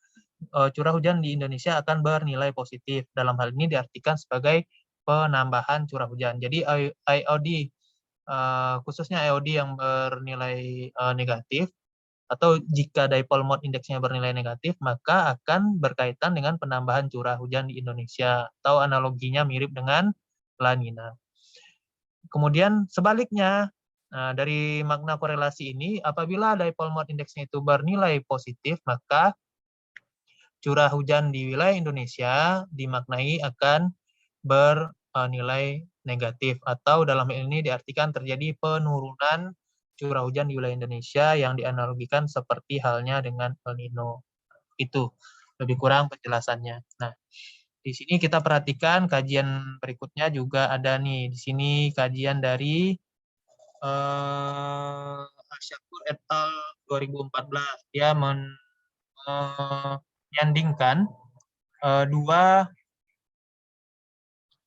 curah hujan di Indonesia akan bernilai positif. Dalam hal ini diartikan sebagai penambahan curah hujan. Jadi IOD, khususnya IOD yang bernilai negatif, atau jika dipole mode indeksnya bernilai negatif, maka akan berkaitan dengan penambahan curah hujan di Indonesia, atau analoginya mirip dengan La Nina. Kemudian sebaliknya, dari makna korelasi ini, apabila dipole mode indeksnya itu bernilai positif, maka curah hujan di wilayah Indonesia dimaknai akan bernilai negatif, atau dalam hal ini diartikan terjadi penurunan curah hujan di wilayah Indonesia yang dianalogikan seperti halnya dengan El Nino. Itu lebih kurang penjelasannya. Nah, di sini kita perhatikan kajian berikutnya juga ada nih. Di sini kajian dari Asyakur et al. 2014. Dia menyandingkan dua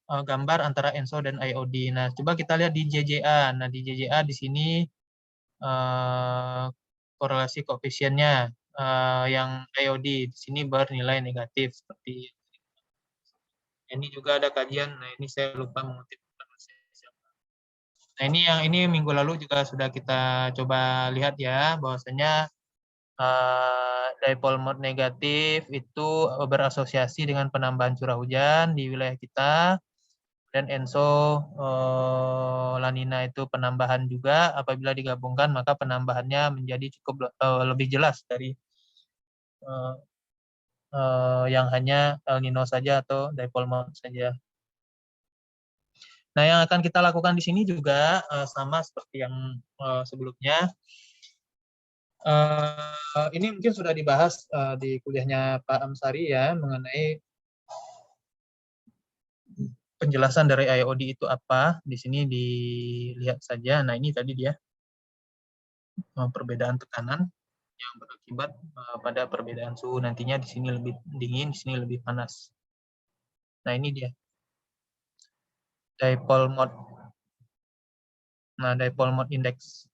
gambar antara ENSO dan IOD. Nah, coba kita lihat di JJA. Nah, di JJA di sini korelasi koefisiennya yang IOD di sini bernilai negatif seperti ini. Juga ada kajian. Nah, ini saya lupa mengutip. Nah, ini minggu lalu juga sudah kita coba lihat ya, bahwasanya dipole mode negatif itu berasosiasi dengan penambahan curah hujan di wilayah kita, dan ENSO La Nina itu penambahan juga. Apabila digabungkan maka penambahannya menjadi cukup lebih jelas dari yang hanya El Nino saja atau dipole mode saja. Nah, yang akan kita lakukan di sini juga sama seperti yang sebelumnya. Ini mungkin sudah dibahas di kuliahnya Pak Amsari ya, mengenai penjelasan dari IOD itu apa. Di sini dilihat saja. Nah, ini tadi dia perbedaan tekanan yang berakibat pada perbedaan suhu. Nantinya di sini lebih dingin, di sini lebih panas. Nah, ini dia dipole mode. Nah, dipole mode index.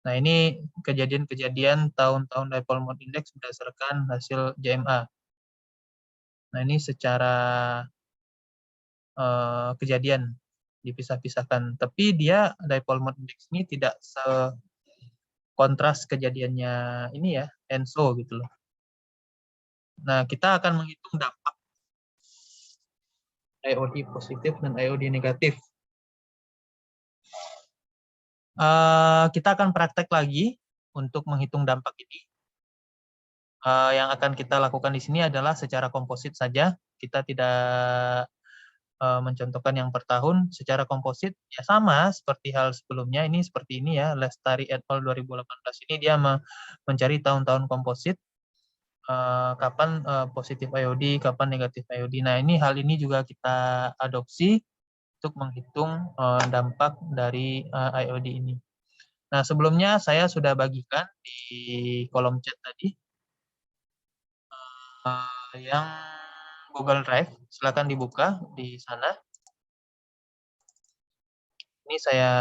Nah, ini kejadian-kejadian tahun-tahun dipole mode index berdasarkan hasil JMA. Nah, ini secara kejadian dipisah-pisahkan. Tapi dia dipole mode index ini tidak sekontras kejadiannya ini ya, ENSO gitu loh. Nah, kita akan menghitung dampak IOD positif dan IOD negatif. Kita akan praktek lagi untuk menghitung dampak ini. Yang akan kita lakukan di sini adalah secara komposit saja. Kita tidak mencontohkan yang per tahun. Secara komposit ya sama seperti hal sebelumnya. Ini seperti ini ya, Lestari et al. 2018 ini dia mencari tahun-tahun komposit. Kapan positif IOD, kapan negatif IOD. Nah, hal ini juga kita adopsi untuk menghitung dampak dari IOD ini. Nah, sebelumnya saya sudah bagikan di kolom chat tadi yang Google Drive. Silakan dibuka di sana. Ini saya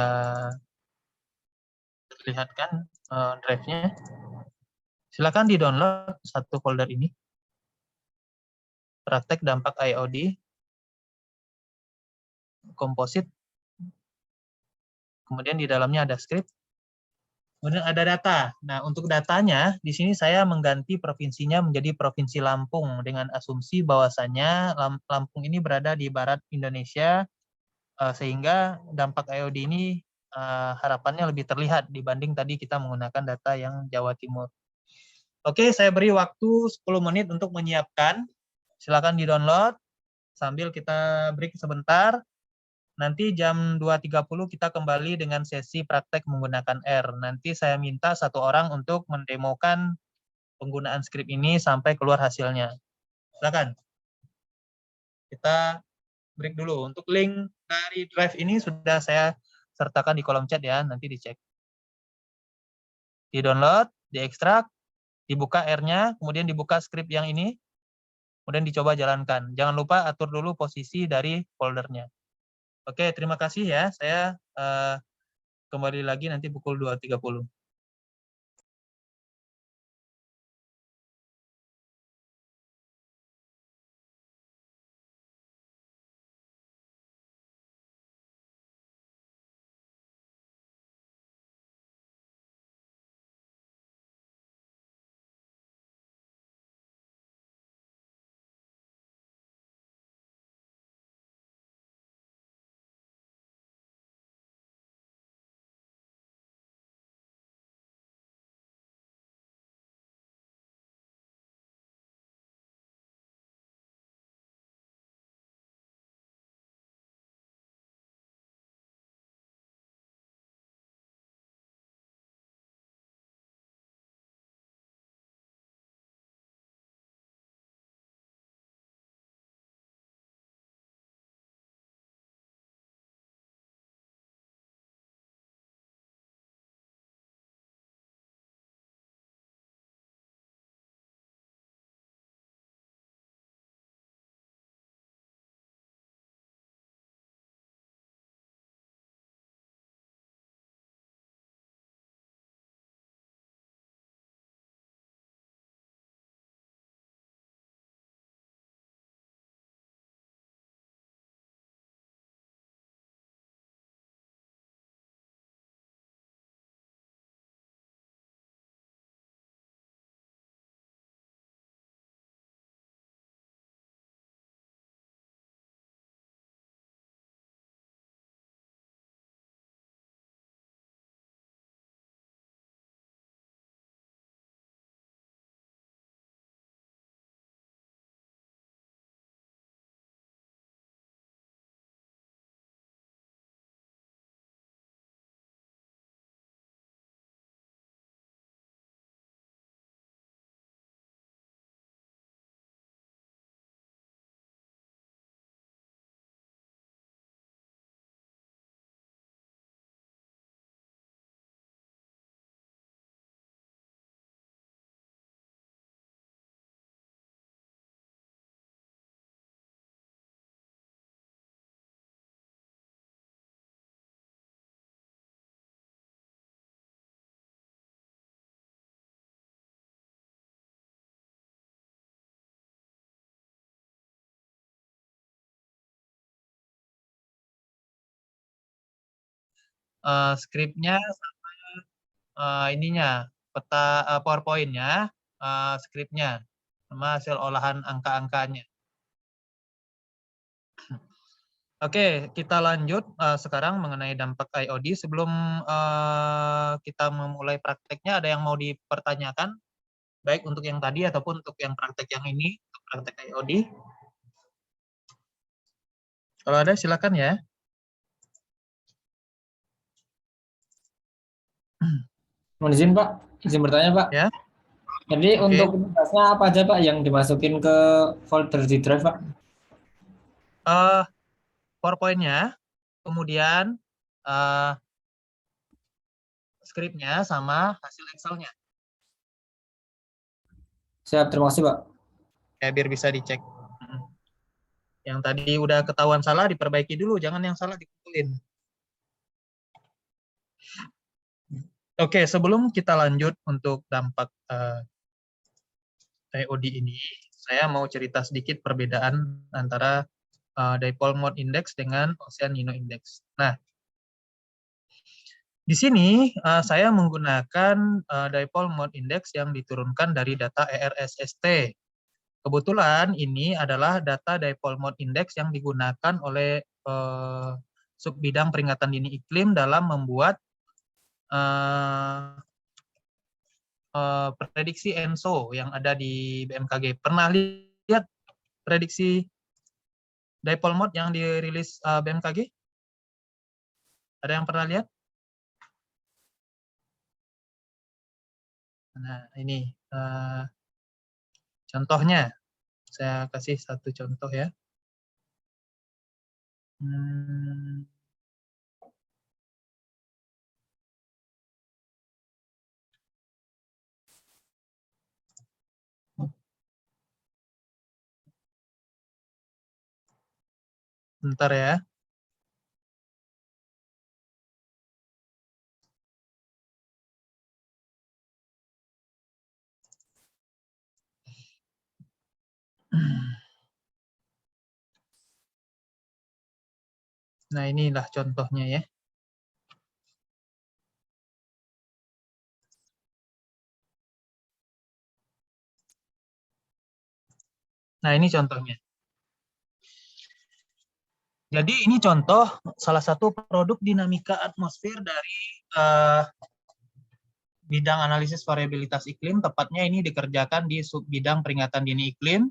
perlihatkan drive-nya. Silakan di-download satu folder ini. Praktek dampak IOD, komposit. Kemudian di dalamnya ada script. Kemudian ada data. Nah, untuk datanya, di sini saya mengganti provinsinya menjadi Provinsi Lampung dengan asumsi bahwasannya Lampung ini berada di barat Indonesia, sehingga dampak IOD ini harapannya lebih terlihat dibanding tadi kita menggunakan data yang Jawa Timur. Oke, saya beri waktu 10 menit untuk menyiapkan. Silakan di-download sambil kita break sebentar. Nanti jam 2.30 kita kembali dengan sesi praktek menggunakan R. Nanti saya minta satu orang untuk mendemokan penggunaan skrip ini sampai keluar hasilnya. Silakan. Kita break dulu. Untuk link dari drive ini sudah saya sertakan di kolom chat ya, nanti dicek. Di-download, diekstrak, dibuka R-nya, kemudian dibuka skrip yang ini, kemudian dicoba jalankan. Jangan lupa atur dulu posisi dari foldernya. Oke, terima kasih ya. Saya kembali lagi nanti pukul 2.30. Skripnya sama ininya, peta PowerPoint-nya, skripnya, sama hasil olahan angka-angkanya. Oke, kita lanjut sekarang mengenai dampak IOD. Sebelum kita memulai prakteknya, ada yang mau dipertanyakan? baik untuk yang tadi ataupun untuk yang praktek yang ini, untuk praktek IOD. Kalau ada silakan ya. Mohon izin Pak, izin bertanya Pak. Ya. Jadi Oke. untuk tugasnya apa aja Pak yang dimasukin ke folder di drive Pak? PowerPoint-nya, kemudian skripnya sama hasil Excel-nya. Siap, terima kasih Pak. Ya, biar bisa dicek. Yang tadi udah ketahuan salah diperbaiki dulu, jangan yang salah dikumpulin. Oke, sebelum kita lanjut untuk dampak IOD ini, saya mau cerita sedikit perbedaan antara Dipole Mode Index dengan Ocean Nino Index. Nah, di sini saya menggunakan Dipole Mode Index yang diturunkan dari data ERSST. Kebetulan ini adalah data Dipole Mode Index yang digunakan oleh subbidang peringatan dini iklim dalam membuat prediksi ENSO yang ada di BMKG. Pernah lihat prediksi Dipole Mode yang dirilis BMKG? Ada yang pernah lihat? Nah, ini contohnya. Saya kasih satu contoh ya. Bentar ya. Nah, inilah contohnya ya. Nah, ini contohnya. Jadi ini contoh salah satu produk dinamika atmosfer dari bidang analisis variabilitas iklim, tepatnya ini dikerjakan di subbidang peringatan dini iklim.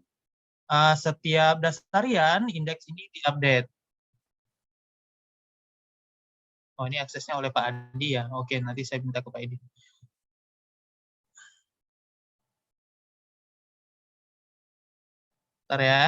Setiap dasarian indeks ini diupdate. Oh, ini aksesnya oleh Pak Andi ya. Oke, nanti saya minta ke Pak Edi. Bentar ya.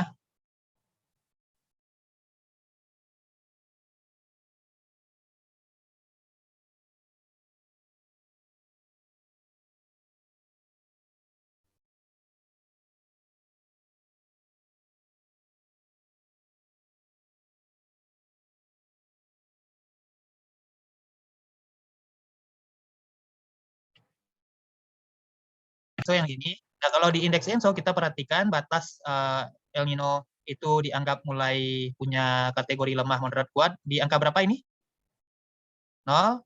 So yang ini. Nah, kalau di indeks ENSO kita perhatikan batas El Nino itu dianggap mulai punya kategori lemah, moderat, kuat. Di angka berapa ini? 0,5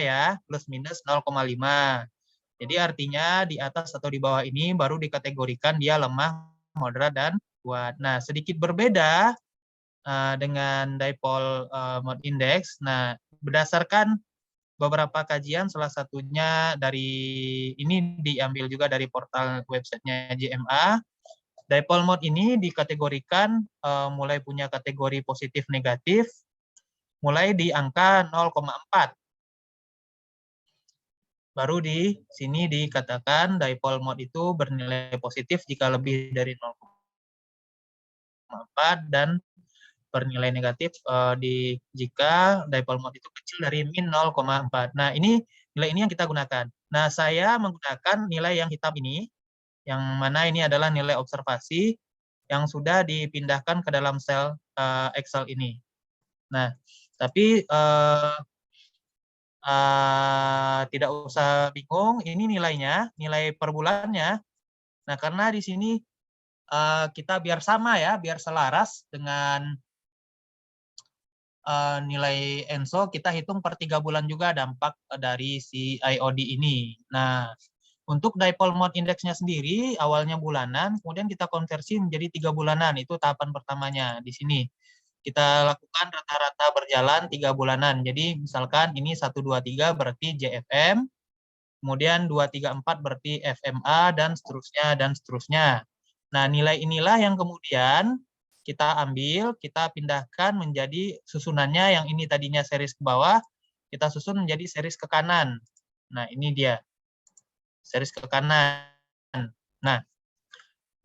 ya, plus minus 0,5. Jadi artinya di atas atau di bawah ini baru dikategorikan dia lemah, moderat, dan kuat. Nah, sedikit berbeda dengan Dipole Mode Index. Nah, berdasarkan beberapa kajian, salah satunya dari ini diambil juga dari portal websitenya JMA. Dipole Mode ini dikategorikan mulai punya kategori positif negatif, mulai di angka 0,4. Baru di sini dikatakan Dipole Mode itu bernilai positif jika lebih dari 0,4 dan bernilai negatif jika Dipole Mode itu kecil dari min 0,4. Nah, ini nilai ini yang kita gunakan. Nah, saya menggunakan nilai yang hitam ini, yang mana ini adalah nilai observasi yang sudah dipindahkan ke dalam sel Excel ini. Nah, tapi tidak usah bingung, ini nilainya, nilai per bulannya. Nah, karena di sini kita biar sama ya, biar selaras dengan nilai ENSO, kita hitung per 3 bulan juga dampak dari si IOD ini. Nah, untuk Dipole Mode Index-nya sendiri, awalnya bulanan, kemudian kita konversi menjadi 3 bulanan, itu tahapan pertamanya di sini. Kita lakukan rata-rata berjalan 3 bulanan. Jadi misalkan ini 1, 2, 3 berarti JFM. kemudian 2, 3, 4 berarti FMA, dan seterusnya, dan seterusnya. Nah, nilai inilah yang kemudian kita ambil, kita pindahkan menjadi susunannya yang ini tadinya series ke bawah, kita susun menjadi series ke kanan. Nah, ini dia, series ke kanan. Nah,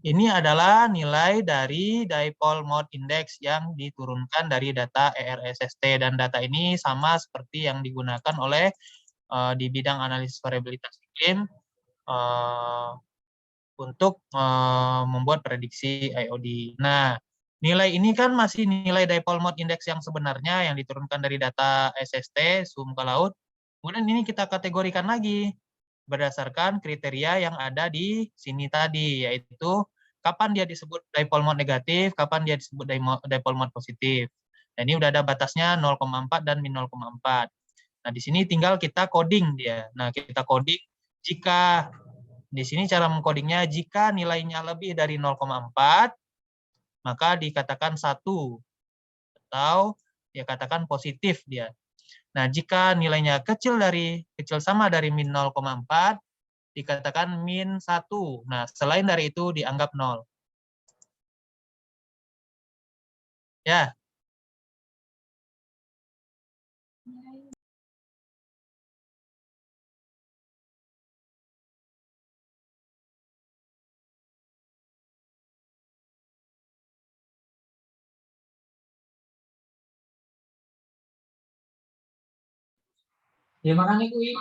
ini adalah nilai dari dipole mode index yang diturunkan dari data ERSST, dan data ini sama seperti yang digunakan oleh di bidang analisis variabilitas iklim untuk membuat prediksi IOD. Nah, nilai ini kan masih nilai dipole mode index yang sebenarnya yang diturunkan dari data SST, zoom ke laut. Kemudian ini kita kategorikan lagi berdasarkan kriteria yang ada di sini tadi, yaitu kapan dia disebut dipole mode negatif, kapan dia disebut dipole mode positif. Nah, ini udah ada batasnya 0,4 dan min 0,4. Nah, di sini tinggal kita coding dia. Nah, kita coding jika di sini cara mengcodingnya, jika nilainya lebih dari 0,4, maka dikatakan 1 atau dia katakan positif dia. Nah, jika nilainya kecil sama dari min 0,4, dikatakan min 1. Nah, selain dari itu dianggap 0. Ya. Ya makanya kui.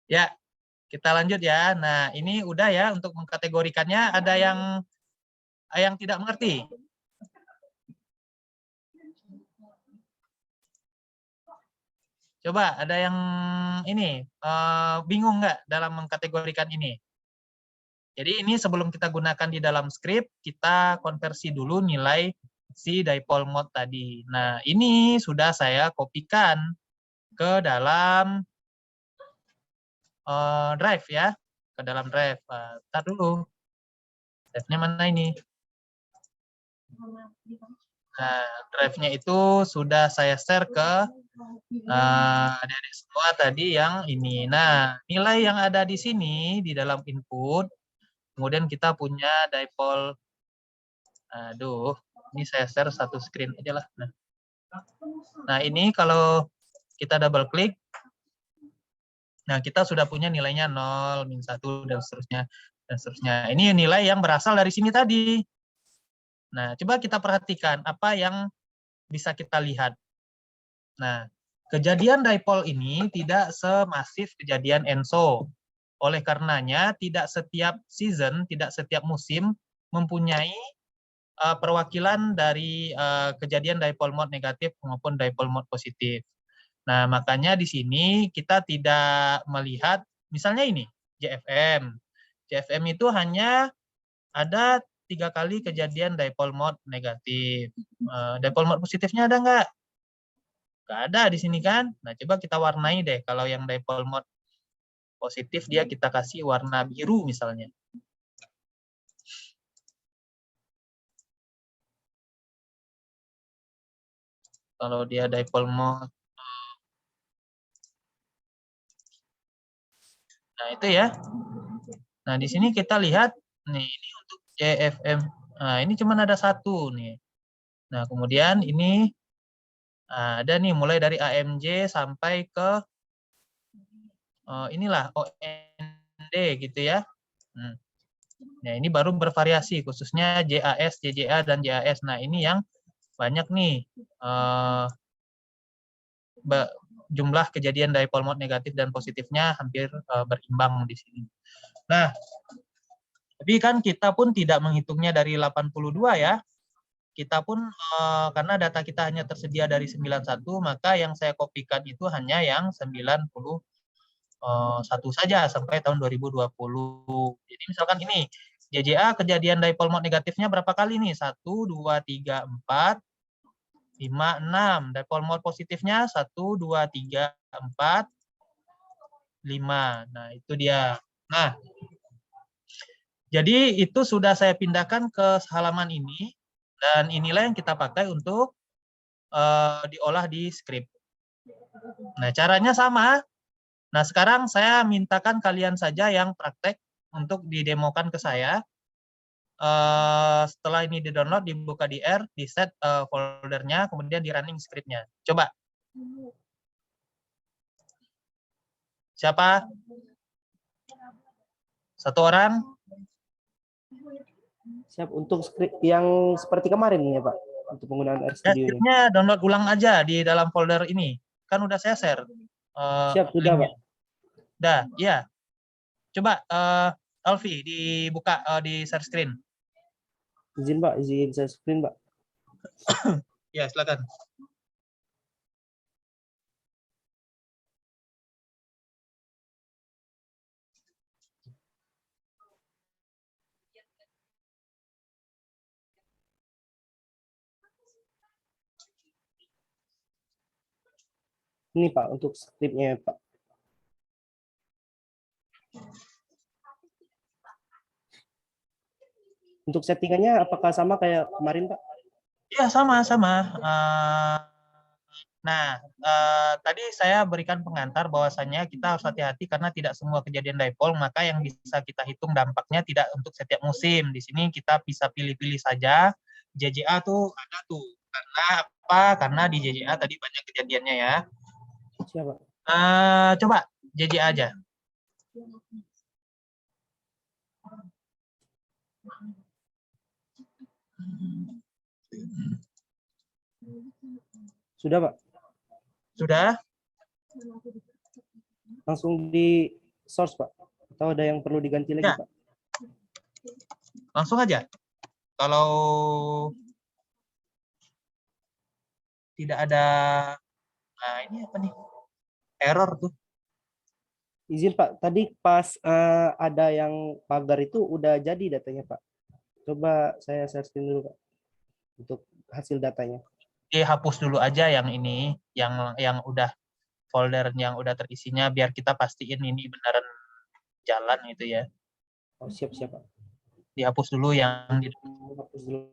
Ya, kita lanjut ya. Nah, ini udah ya untuk mengkategorikannya. Ada yang tidak mengerti? Coba, ada yang ini bingung nggak dalam mengkategorikan ini? Jadi ini sebelum kita gunakan di dalam script, kita konversi dulu nilai si dipole mode tadi. Nah, ini sudah saya kopikan ke dalam drive ya, ke dalam drive. Ntar dulu, drive-nya mana ini? Nah, drive-nya itu sudah saya share ke adik-adik semua tadi yang ini. Nah, nilai yang ada di sini di dalam input, kemudian kita punya dipole. Aduh, ini saya share satu screen aja lah. Nah, ini kalau kita double klik, nah kita sudah punya nilainya 0, min 1, dan seterusnya, dan seterusnya. Ini nilai yang berasal dari sini tadi. Nah, coba kita perhatikan apa yang bisa kita lihat. Nah, kejadian dipole ini tidak semasif kejadian ENSO. Oleh karenanya, tidak setiap season, tidak setiap musim mempunyai perwakilan dari kejadian dipole mode negatif maupun dipole mode positif. Nah, makanya di sini kita tidak melihat, misalnya ini, JFM. JFM itu hanya ada 3 kali kejadian dipole mode negatif. Dipole mode positifnya ada nggak? Nggak ada di sini kan? Nah, coba kita warnai deh. Kalau yang dipole mode positif, dia kita kasih warna biru misalnya. Kalau dia dipole mode. Nah, itu ya. Nah, di sini kita lihat, nih, ini untuk JFM. Nah, ini cuma ada 1 nih. Nah, kemudian ini ada nih mulai dari AMJ sampai ke inilah OND gitu ya. Nah, ini baru bervariasi khususnya JAS, JJA, dan JAS. Nah, ini yang banyak nih jumlah kejadian dipole mode negatif dan positifnya hampir berimbang di sini. Nah, tapi kan kita pun tidak menghitungnya dari 82 ya. Kita pun karena data kita hanya tersedia dari 91, maka yang saya kopikan itu hanya yang 91 saja sampai tahun 2020. Jadi misalkan ini, JJA kejadian dipole mode negatifnya berapa kali nih? 1, 2, 3, 4, 5, 6. Dipole mode positifnya 1, 2, 3, 4, 5. Nah, itu dia. Nah, jadi itu sudah saya pindahkan ke halaman ini, dan inilah yang kita pakai untuk diolah di script. Nah, caranya sama. Nah, sekarang saya mintakan kalian saja yang praktek untuk didemokan ke saya. Setelah ini di-download, dibuka di R, di-set foldernya, kemudian di-running script-nya. Coba. Siapa? Satu orang? Siap untuk script yang seperti kemarin ya Pak, untuk penggunaan RStudio ini. Script-nya download ulang aja di dalam folder ini. Kan udah saya share. Siap, sudah Pak. Udah, iya. Coba Alfi dibuka di share screen. Izin Pak, izin share screen Pak. Ya, silakan. Ini Pak, untuk script-nya Pak. Untuk settingannya apakah sama kayak kemarin Pak? Ya, sama-sama. Tadi saya berikan pengantar bahwasannya kita harus hati-hati karena tidak semua kejadian dipole, maka yang bisa kita hitung dampaknya tidak untuk setiap musim. Di sini kita bisa pilih-pilih saja. JJA tuh ada tuh. Karena apa? Karena di JJA tadi banyak kejadiannya ya. Siapa? Coba JJA aja. Sudah Pak? Sudah? Langsung di source Pak? Atau ada yang perlu diganti lagi Pak? Langsung aja. Kalau tidak ada, nah ini apa nih? Error tuh. Izin Pak, tadi pas ada yang pagar itu udah jadi datanya Pak. Coba saya searching dulu Pak untuk hasil datanya. Hapus dulu aja yang ini, yang udah folder yang udah terisinya, biar kita pastiin ini beneran jalan gitu ya. Oh, siap Pak. Dihapus dulu yang hapus dulu.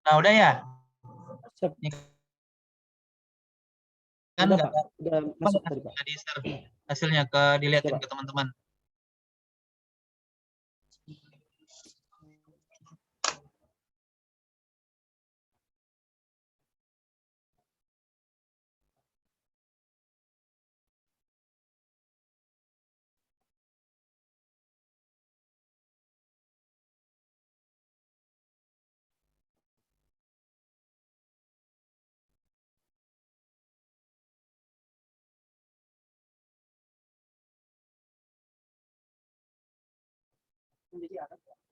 Nah, udah ya? Siap. Kan udah, nggak Pak. Udah masuk tadi Pak. Jadi hasilnya dilihatin ke teman-teman.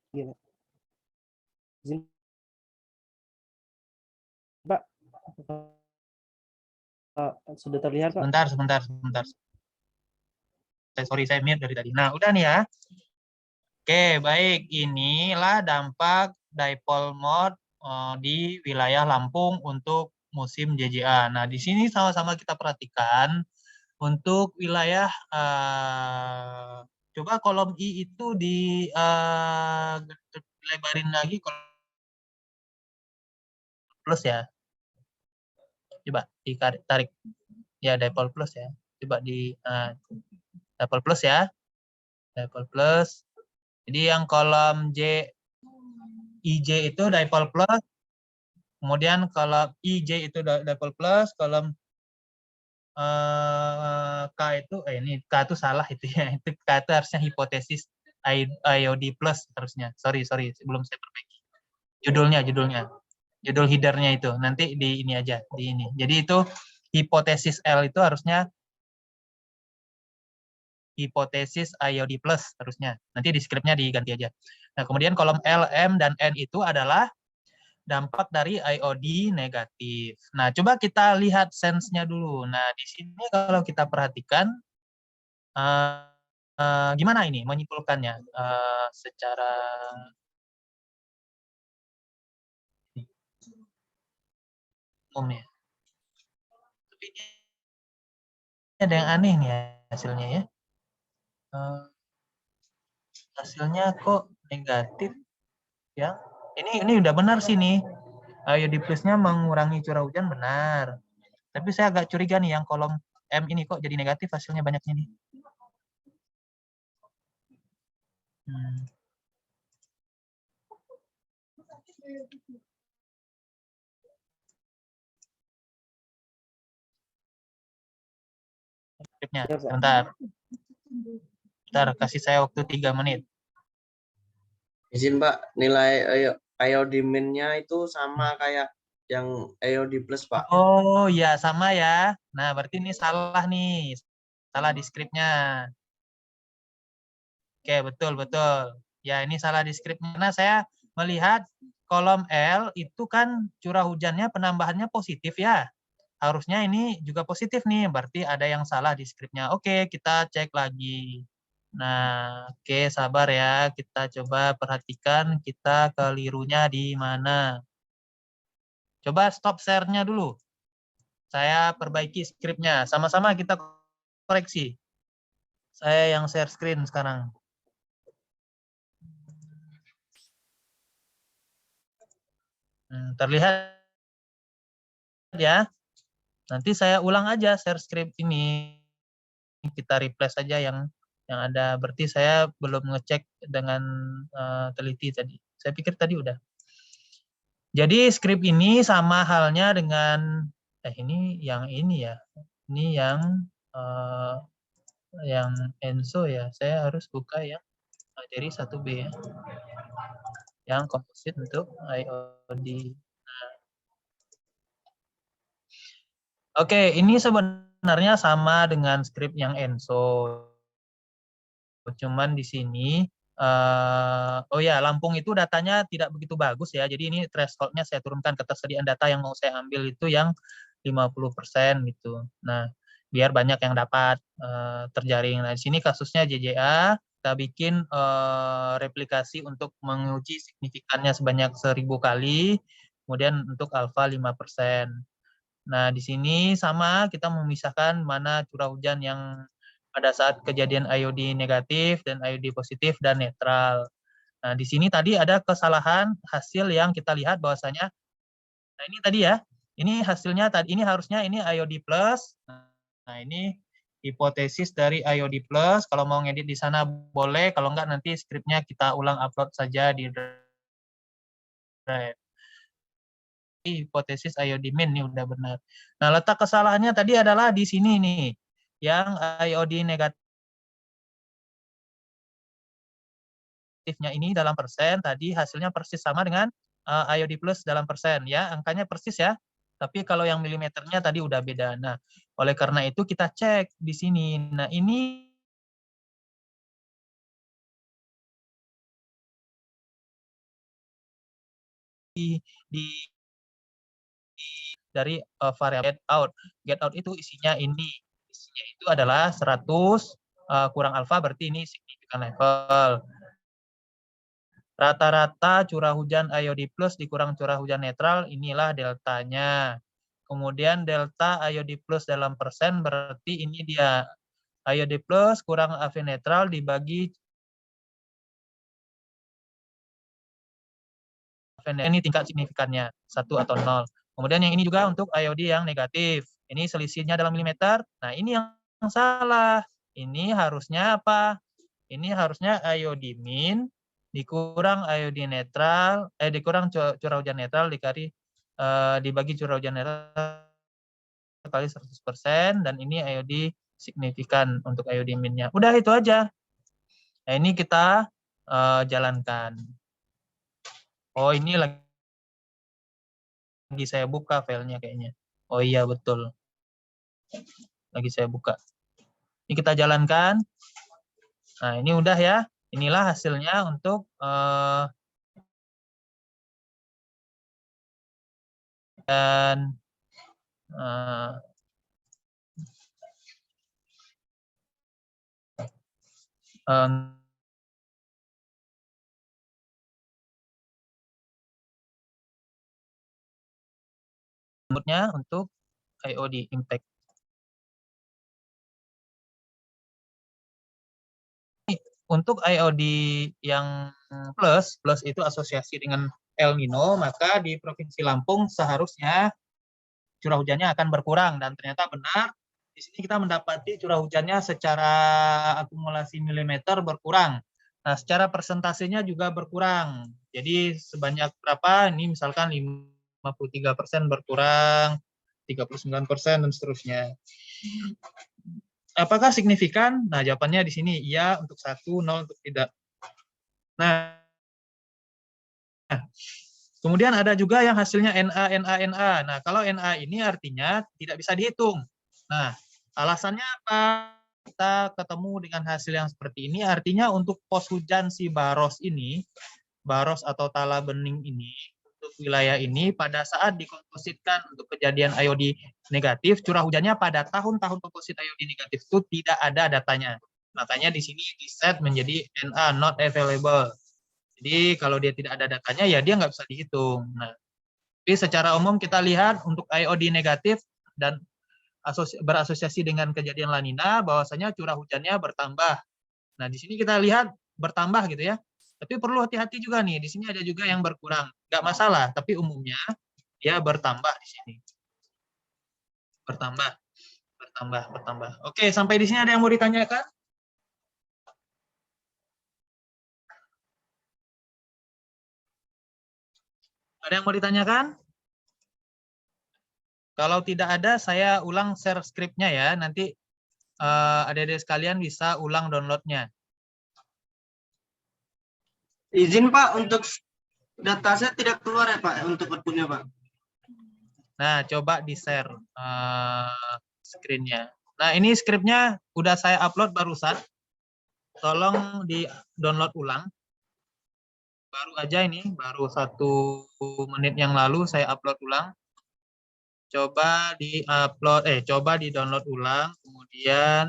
Gini. Izin Pak. Sudah terlihat Pak? Sebentar. Sorry, saya mute dari tadi. Nah, udah nih ya. Oke, baik. Inilah dampak dipole mode di wilayah Lampung untuk musim JJA. Nah, di sini sama-sama kita perhatikan untuk wilayah coba kolom I itu dilebarin lagi plus ya. Coba ditarik ya dipole plus ya. Coba di dipole plus ya. Dipole plus. Jadi yang kolom IJ itu dipole plus. Kemudian kolom IJ itu dipole plus, kolom K itu ini K itu salah itu ya. Itu K itu harusnya hipotesis IOD plus harusnya. Sorry, sebelum saya perbaiki. Judul headernya itu nanti di ini aja, di ini. Jadi itu hipotesis L itu harusnya hipotesis IOD plus harusnya. Nanti di scriptnya diganti aja. Nah, kemudian kolom L, M, dan N itu adalah dampak dari IOD negatif. Nah, coba kita lihat sense-nya dulu. Nah, di sini kalau kita perhatikan, gimana ini menyimpulkannya secara umum ya. Tapi ini ada yang aneh nih hasilnya ya. Hasilnya kok negatif ya. Ini udah benar sih nih. IOD plusnya mengurangi curah hujan benar. Tapi saya agak curiga nih yang kolom M ini kok jadi negatif hasilnya banyaknya nih. Sebentar, kasih saya waktu 3 menit. Izin Pak, nilai IOD min-nya itu sama kayak yang IOD plus Pak. Oh ya, sama ya. Nah, berarti ini salah nih. Salah di skripnya. Oke, betul. Ya, ini salah di skripnya. Karena saya melihat kolom L itu kan curah hujannya penambahannya positif ya. Harusnya ini juga positif nih. Berarti ada yang salah di skripnya. Oke, kita cek lagi. Nah, oke, sabar ya. Kita coba perhatikan kita kelirunya di mana. Coba stop share-nya dulu. Saya perbaiki skripnya. Sama-sama kita koreksi. Saya yang share screen sekarang. Terlihat ya. Nanti saya ulang aja share script ini. Kita replace aja yang ada. Berarti saya belum ngecek dengan teliti tadi. Saya pikir tadi udah. Jadi script ini sama halnya dengan ini yang ini ya. Ini yang ENSO ya. Saya harus buka yang materi 1B ya. Yang komposit untuk IOD. Oke, ini sebenarnya sama dengan script yang ENSO. Cuman di sini, oh ya, Lampung itu datanya tidak begitu bagus ya. Jadi ini threshold-nya saya turunkan, ketersediaan data yang mau saya ambil itu yang 50% gitu. Nah, biar banyak yang dapat terjaring. Nah, di sini kasusnya JJA, kita bikin replikasi untuk menguji signifikannya sebanyak 1000 kali, kemudian untuk alfa 5%. Nah, di sini sama kita memisahkan mana curah hujan yang pada saat kejadian IOD negatif dan IOD positif dan netral. Nah, di sini tadi ada kesalahan hasil yang kita lihat bahwasanya, nah ini tadi ya, ini hasilnya tadi, ini harusnya ini IOD plus. Nah, ini hipotesis dari IOD plus. Kalau mau ngedit di sana boleh, kalau enggak nanti skripnya kita ulang upload saja di Drive. Hipotesis IOD min ini udah benar. Nah, letak kesalahannya tadi adalah di sini nih. Yang IOD negatifnya ini dalam persen, tadi hasilnya persis sama dengan IOD plus dalam persen ya. Angkanya persis ya. Tapi kalau yang milimeternya tadi udah beda. Nah, oleh karena itu kita cek di sini. Nah, ini dari variabel get out itu isinya ini. Isinya itu adalah 100 kurang alfa, berarti ini signifikan level. Rata-rata curah hujan IOD plus dikurang curah hujan netral, inilah deltanya. Kemudian delta IOD plus dalam persen, berarti ini dia. IOD plus kurang AV netral dibagi ini tingkat signifikannya, 1 atau 0. Kemudian yang ini juga untuk IOD yang negatif. Ini selisihnya dalam milimeter. Nah, ini yang salah. Ini harusnya apa? Ini harusnya IOD min dikurang IOD netral, dikurang curah hujan netral dibagi curah hujan netral kali 100%, dan ini IOD signifikan untuk IOD min-nya. Udah itu aja. Nah, ini kita jalankan. Oh, ini lagi saya buka filenya kayaknya. Oh iya, betul. Lagi saya buka. Ini kita jalankan. Nah, ini udah ya. Inilah hasilnya untuk dan berikutnya untuk IOD impact. Untuk IOD yang plus itu asosiasi dengan El Nino, maka di Provinsi Lampung seharusnya curah hujannya akan berkurang, dan ternyata benar. Di sini kita mendapati curah hujannya secara akumulasi milimeter berkurang. Nah, secara persentasenya juga berkurang. Jadi sebanyak berapa? Ini misalkan 53% berkurang, 39% dan seterusnya. Apakah signifikan? Nah, jawabannya di sini iya untuk 1, 0 untuk tidak. Nah, kemudian ada juga yang hasilnya NA. Nah, kalau NA ini artinya tidak bisa dihitung. Nah, alasannya apa? Kita ketemu dengan hasil yang seperti ini, artinya untuk pos hujan si Baros ini, Baros atau Tala Bening ini, untuk wilayah ini pada saat dikompositkan untuk kejadian IOD negatif, curah hujannya pada tahun-tahun komposit IOD negatif itu tidak ada datanya. Makanya di sini di-set menjadi NA, not available. Jadi kalau dia tidak ada datanya, ya dia nggak bisa dihitung. Nah, tapi secara umum kita lihat untuk IOD negatif dan berasosiasi dengan kejadian La Nina, bahwasanya curah hujannya bertambah. Nah, di sini kita lihat bertambah gitu ya. Tapi perlu hati-hati juga nih, di sini ada juga yang berkurang. Nggak masalah, tapi umumnya dia bertambah di sini. Bertambah. Oke, sampai di sini ada yang mau ditanyakan? Ada yang mau ditanyakan? Kalau tidak ada, saya ulang share script-nya ya. Nanti adik-adik sekalian bisa ulang download-nya. Izin Pak, untuk data saya tidak keluar ya Pak, untuk output-nya Pak. Nah, coba di-share screen-nya. Nah, ini skripnya udah saya upload barusan. Tolong di-download ulang. Baru aja ini, baru 1 menit yang lalu saya upload ulang. Coba coba di-download ulang, kemudian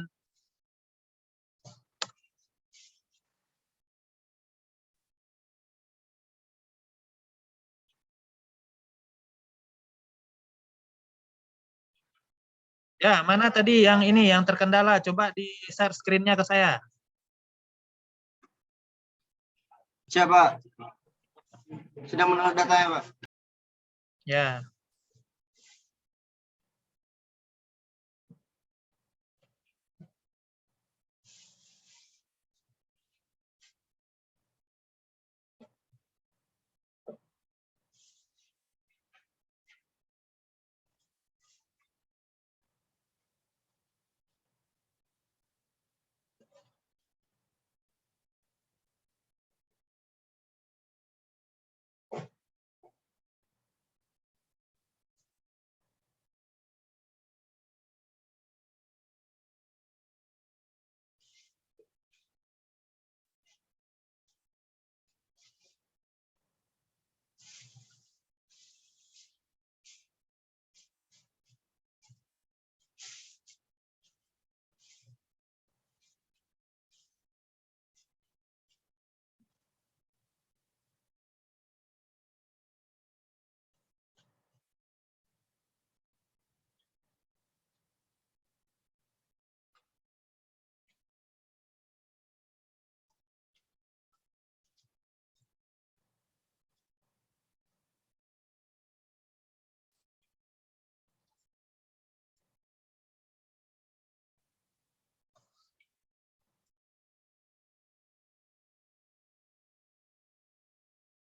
ya, mana tadi yang ini yang terkendala? Coba di-share screen-nya ke saya. Siapa? Sedang menolak datanya Pak. Ya.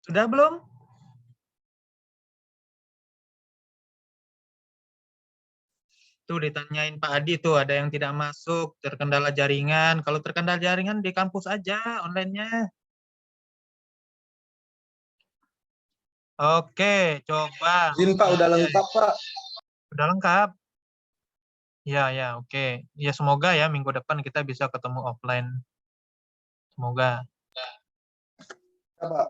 Sudah belum? Tuh ditanyain Pak Adi tuh, ada yang tidak masuk, terkendala jaringan. Kalau terkendala jaringan di kampus aja online-nya. Oke, coba. Izin Pak, udah lengkap Pak. Udah lengkap. Ya, oke. Ya semoga ya minggu depan kita bisa ketemu offline. Semoga. Ya, Pak.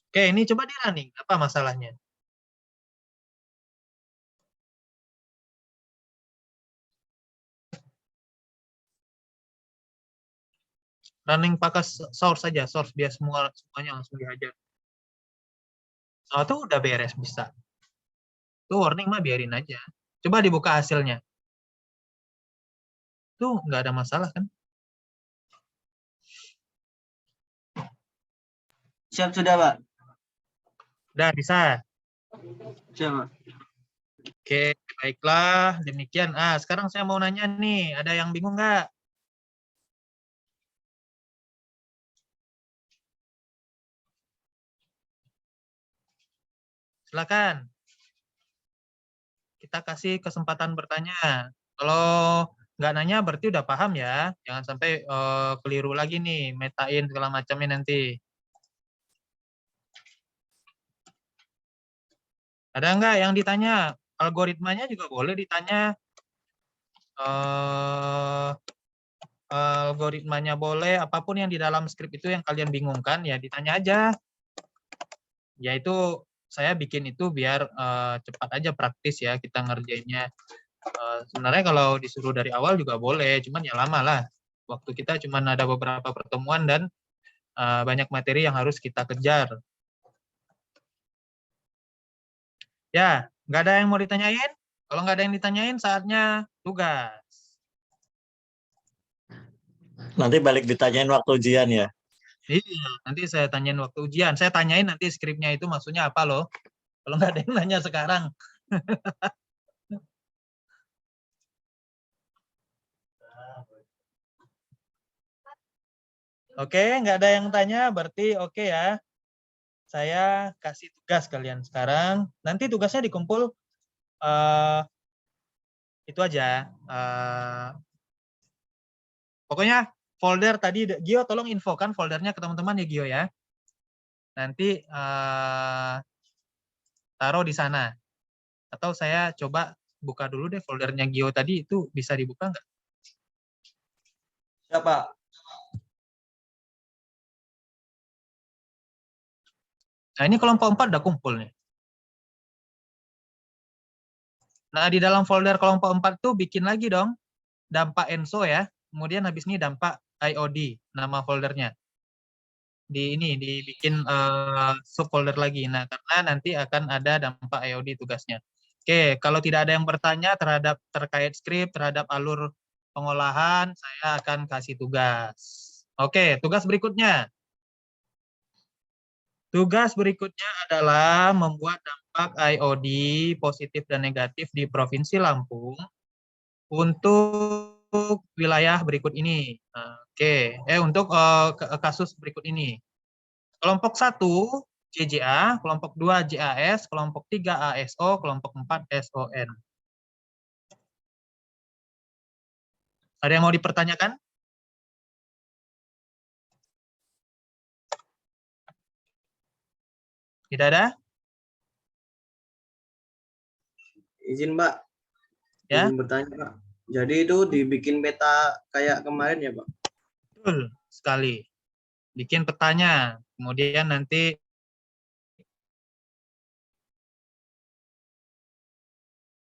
Oke, ini coba di running. Apa masalahnya? Running pakai source saja, source biar semuanya langsung dihajar. Oh, tuh udah beres bisa. Tuh warning mah biarin aja. Coba dibuka hasilnya. Tuh nggak ada masalah kan? Siap sudah, Pak. Udah bisa. Siap, Pak. Oke, baiklah. Demikian. Sekarang saya mau nanya nih. Ada yang bingung nggak? Silakan. Kita kasih kesempatan bertanya. Kalau nggak nanya berarti udah paham ya. Jangan sampai keliru lagi nih, metain segala macamnya nanti. Ada nggak yang ditanya? Algoritmanya juga boleh ditanya. Algoritmanya boleh, apapun yang di dalam skrip itu yang kalian bingungkan, ya ditanya aja. Yaitu saya bikin itu biar cepat aja praktis ya kita ngerjainnya. Sebenarnya kalau disuruh dari awal juga boleh, cuman ya lama lah. Waktu kita cuman ada beberapa pertemuan dan banyak materi yang harus kita kejar. Ya, nggak ada yang mau ditanyain? Kalau nggak ada yang ditanyain, saatnya tugas. Nanti balik ditanyain waktu ujian ya. Iya, nanti saya tanyain waktu ujian. Saya tanyain nanti skripnya itu maksudnya apa loh. Kalau nggak ada yang nanya sekarang. Oke, nggak ada yang tanya, berarti oke ya. Saya kasih tugas kalian sekarang. Nanti tugasnya dikumpul itu aja. Pokoknya folder tadi, Gio tolong infokan foldernya ke teman-teman ya Gio ya. Nanti taruh di sana. Atau saya coba buka dulu deh foldernya Gio tadi, itu bisa dibuka nggak? Siapa? Nah ini kelompok 4 udah kumpul nih. Nah di dalam folder kelompok 4 tuh bikin lagi dong dampak ENSO ya. Kemudian habis ini dampak IOD, nama foldernya. Di ini dibikin subfolder lagi. Nah, karena nanti akan ada dampak IOD tugasnya. Oke, kalau tidak ada yang bertanya terkait skrip, terhadap alur pengolahan, saya akan kasih tugas. Oke, tugas berikutnya. Tugas berikutnya adalah membuat dampak IOD positif dan negatif di Provinsi Lampung untuk wilayah berikut ini. Oke, untuk kasus berikut ini. Kelompok 1 JJA, kelompok 2 JAS, kelompok 3 ASO, kelompok 4 SON. Ada yang mau dipertanyakan? Tidak ada? Izin, Pak. Ya. Izin bertanya, Pak. Jadi itu dibikin peta kayak kemarin ya, Pak? Betul sekali. Bikin petanya, kemudian nanti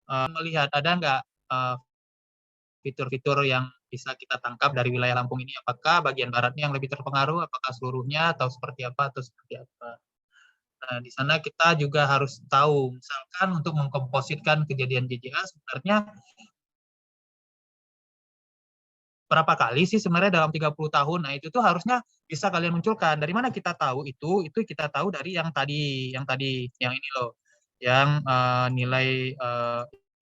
melihat ada nggak fitur-fitur yang bisa kita tangkap dari wilayah Lampung ini, apakah bagian baratnya yang lebih terpengaruh, apakah seluruhnya, atau seperti apa, atau seperti apa. Nah, di sana kita juga harus tahu, misalkan untuk mengkompositkan kejadian JJA sebenarnya berapa kali sih sebenarnya dalam 30 tahun. Nah, itu tuh harusnya bisa kalian munculkan. Dari mana kita tahu itu kita tahu dari yang tadi, yang ini loh. Yang nilai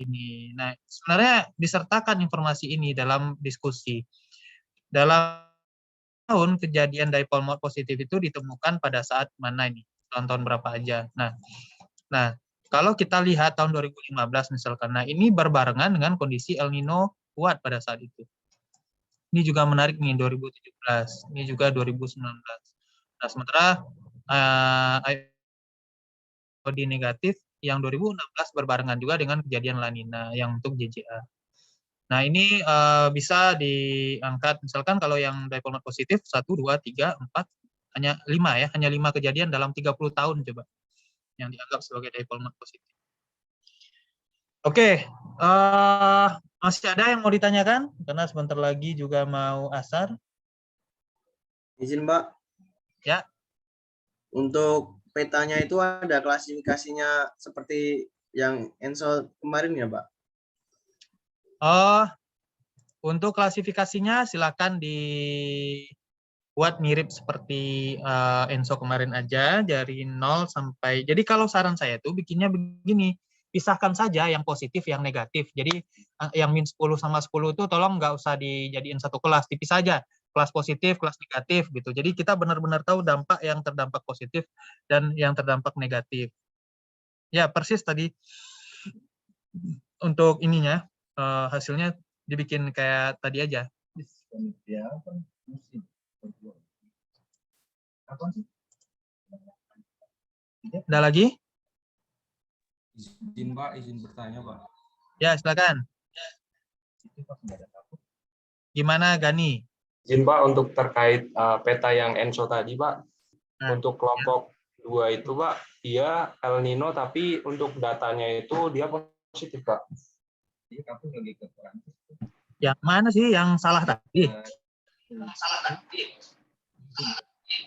ini. Nah, sebenarnya disertakan informasi ini dalam diskusi. Dalam tahun kejadian dipole mode positif itu ditemukan pada saat mana ini? Tahun-tahun berapa aja. Nah, kalau kita lihat tahun 2015 misalkan, nah ini berbarengan dengan kondisi El Nino kuat pada saat itu. Ini juga menarik nih 2017, ini juga 2019. Nah, sementara IOD negatif yang 2016 berbarengan juga dengan kejadian La Nina yang untuk JJA. Nah, ini bisa diangkat, misalkan kalau yang dipole moment positif 1, 2, 3, 4, hanya 5 ya, hanya 5 kejadian dalam 30 tahun coba yang dianggap sebagai dipole moment positif. Oke, masih ada yang mau ditanyakan? Karena sebentar lagi juga mau asar. Izin, Mbak. Ya. Untuk petanya itu ada klasifikasinya seperti yang Enso kemarin ya, Pak? Oh, untuk klasifikasinya silakan dibuat mirip seperti Enso kemarin aja, dari 0 sampai. Jadi kalau saran saya tuh bikinnya begini, pisahkan saja yang positif, yang negatif. Jadi yang min 10 sama 10 itu tolong nggak usah dijadiin satu kelas, dipisah aja. Kelas positif, kelas negatif gitu. Jadi kita benar-benar tahu dampak yang terdampak positif dan yang terdampak negatif. Ya, persis tadi untuk ininya hasilnya dibikin kayak tadi aja. Ada lagi? Izin Pak, izin bertanya Pak. Ya, silakan. Gimana Gani? Izin Pak, untuk terkait peta yang Enso tadi Pak, untuk kelompok 2 itu Pak, dia El Nino tapi untuk datanya itu dia positif Pak. Yang mana sih yang salah tadi?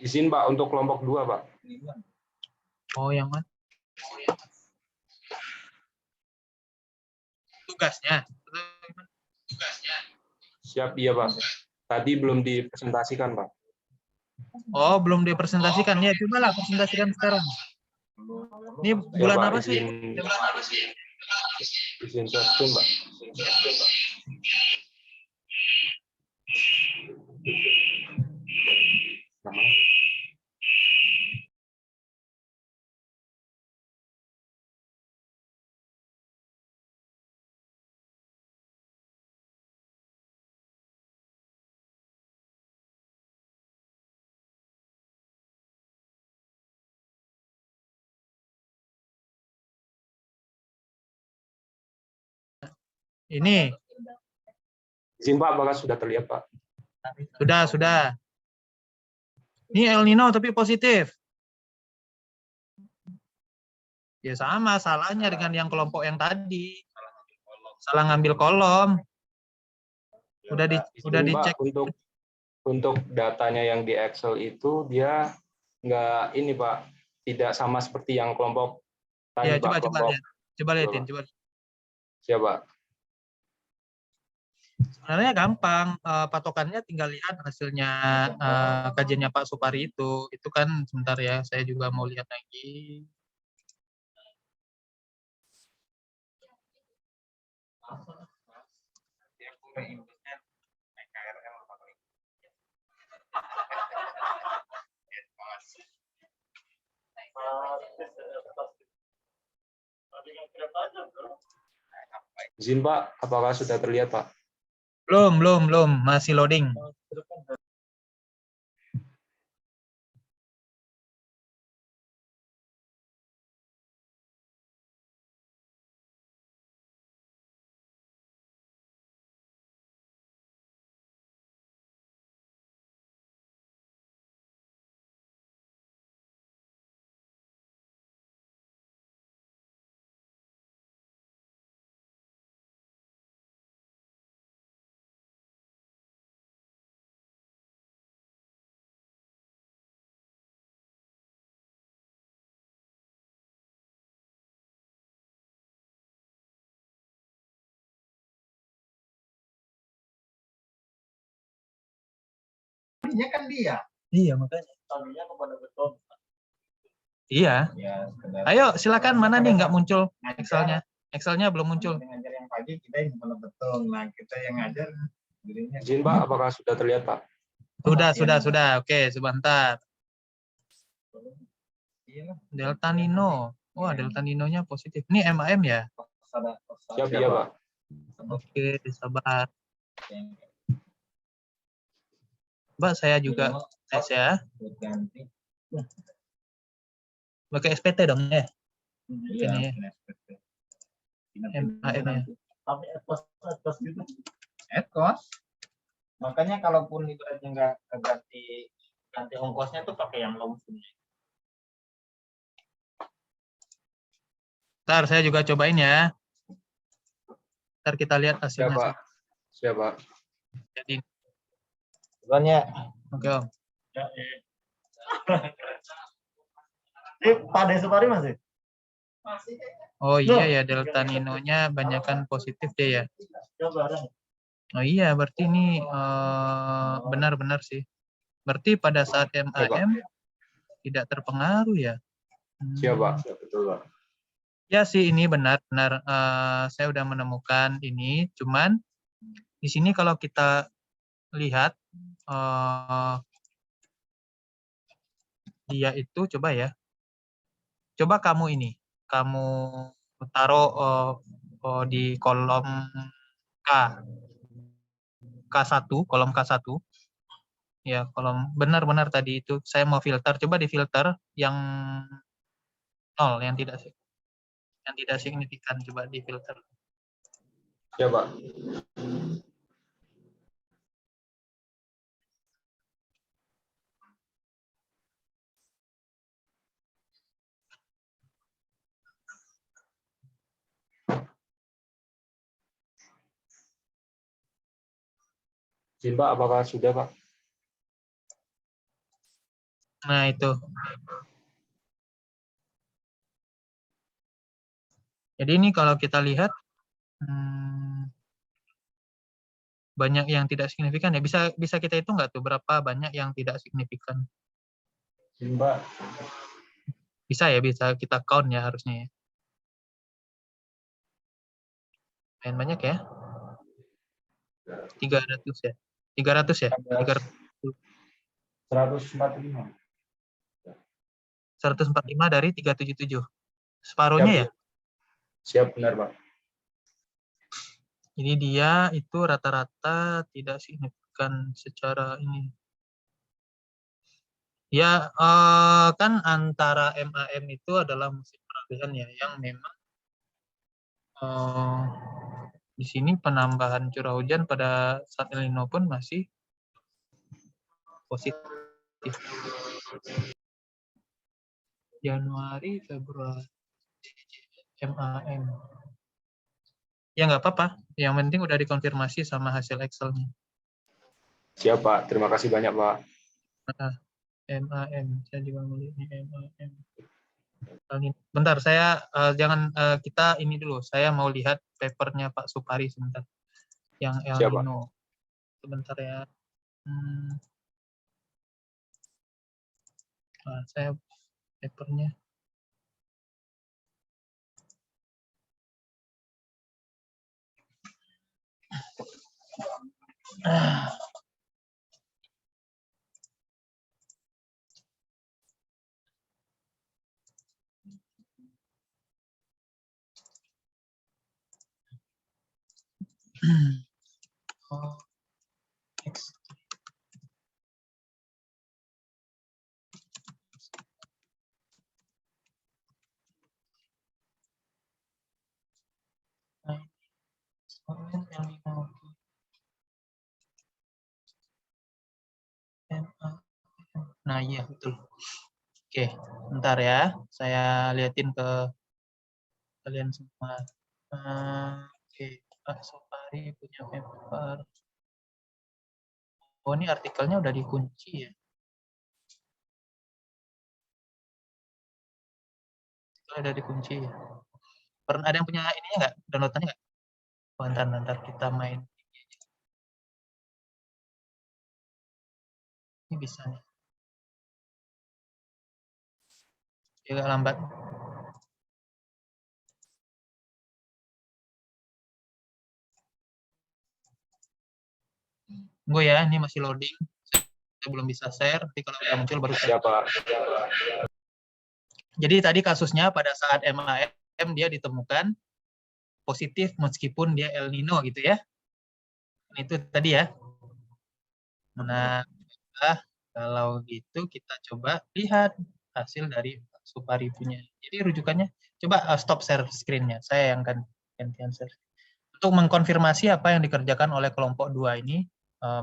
Izin Pak, untuk kelompok 2 Pak. Oh, yang mana? Tugasnya. Siap, iya Pak. Tadi belum dipresentasikan Pak. Oh, belum dipresentasikan. Ya, cobalah presentasikan sekarang. Ini bulan ya, Pak, apa sih? Izin share Pak. Ini. Izin Pak, apakah sudah terlihat Pak? Sudah. Ini El Nino tapi positif. Ya sama, salahnya dengan yang kelompok yang tadi. Salah ngambil kolom. Udah dicek. Pak, untuk datanya yang di Excel itu dia nggak ini Pak, tidak sama seperti yang kelompok tadi Ya, Pak. coba lihatin. Siap Pak. Sebenarnya gampang, patokannya tinggal lihat hasilnya kajiannya Pak Supari itu kan sebentar ya, saya juga mau lihat lagi. Izin Pak, apakah sudah terlihat Pak? Belum, masih loading. Tadinya kan dia. Iya, makanya. Tadinya kepada betul. Iya. Ayo, silakan. Mana nih nggak muncul Excelnya? Excelnya belum muncul. Ngajar yang pagi kita yang kepada betul. Nah, kita yang ngajar dirinya. Izin Pak, apakah sudah terlihat Pak? Sudah. Oke, sebentar. Delta Nino. Wah, Delta Nino-nya positif. Ini MAM ya? Siap, iya Pak. Oke, sabar. Mbak, saya juga tes ya. Pakai SPT dong ya? Iya, Ini ya. mungkin SPT. MAM ya. Tapi etos gitu. Etos. Makanya kalaupun ibaratnya nggak ganti ongkosnya tuh pakai yang langsung. Ntar saya juga cobain ya. Ntar kita lihat hasilnya. Siap, Pak. Siap, Pak. Jadi, Sebenarnya. oke Om. Ya, Pak Desupari masih? Oh iya ya, delta ninonya banyakkan positif deh ya. Oh iya, berarti ini benar-benar sih. Berarti pada saat MAM tidak terpengaruh ya. Siap, Pak. Siap, betul, Pak. Ya sih, ini benar-benar saya udah menemukan ini. Cuman di sini kalau kita lihat dia itu coba ya. Coba kamu ini, kamu taruh di kolom K1, kolom K1. Ya, kolom benar-benar tadi itu saya mau filter, coba difilter yang 0, yang tidak signifikan, coba difilter. Ya, Pak. Izin, Pak, apakah sudah, Pak? Nah, itu. Jadi ini kalau kita lihat banyak yang tidak signifikan ya. Bisa kita hitung nggak tuh berapa banyak yang tidak signifikan? Izin, Pak. Bisa ya, bisa kita count ya harusnya ya. Main banyak ya. 300 ya. 300 ya? 145. 145 dari 377. Separuhnya ya? Siap, benar, Pak. Jadi dia itu rata-rata tidak signifikan secara ini. Ya, kan antara MAM itu adalah musim perabian ya, yang memang di sini penambahan curah hujan pada saat El Nino pun masih positif. Januari, Februari, MAM. Ya nggak apa-apa, yang penting udah dikonfirmasi sama hasil Excel-nya. Siap, Pak. Terima kasih banyak, Pak. MAM, saya juga melihatnya MAM. Bentar, saya jangan kita ini dulu. Saya mau lihat papernya Pak Supari sebentar. Yang El Siap, Pak. Nino. Sebentar ya. Nah, saya papernya. Oh, X. Nah, iya betul. Oke, bentar ya. Saya liatin ke kalian semua. Oke, Pak Supari punya paper. Oh, ini artikelnya udah dikunci ya. Udah dikunci ya. Pernah ada yang punya ininya nggak? Downloadannya nggak? Oh, ntar kita main. Ini bisa nih. Agak lambat. Tunggu ya, ini masih loading. Saya belum bisa share, tapi kalau udah muncul baru share. Siapa? Jadi tadi kasusnya pada saat MAM dia ditemukan positif meskipun dia El Nino gitu ya. Itu tadi ya. Nah, kalau gitu kita coba lihat hasil dari Supari punya. Jadi rujukannya, coba stop share screen-nya. Saya yang gantian share. Untuk mengkonfirmasi apa yang dikerjakan oleh kelompok 2 ini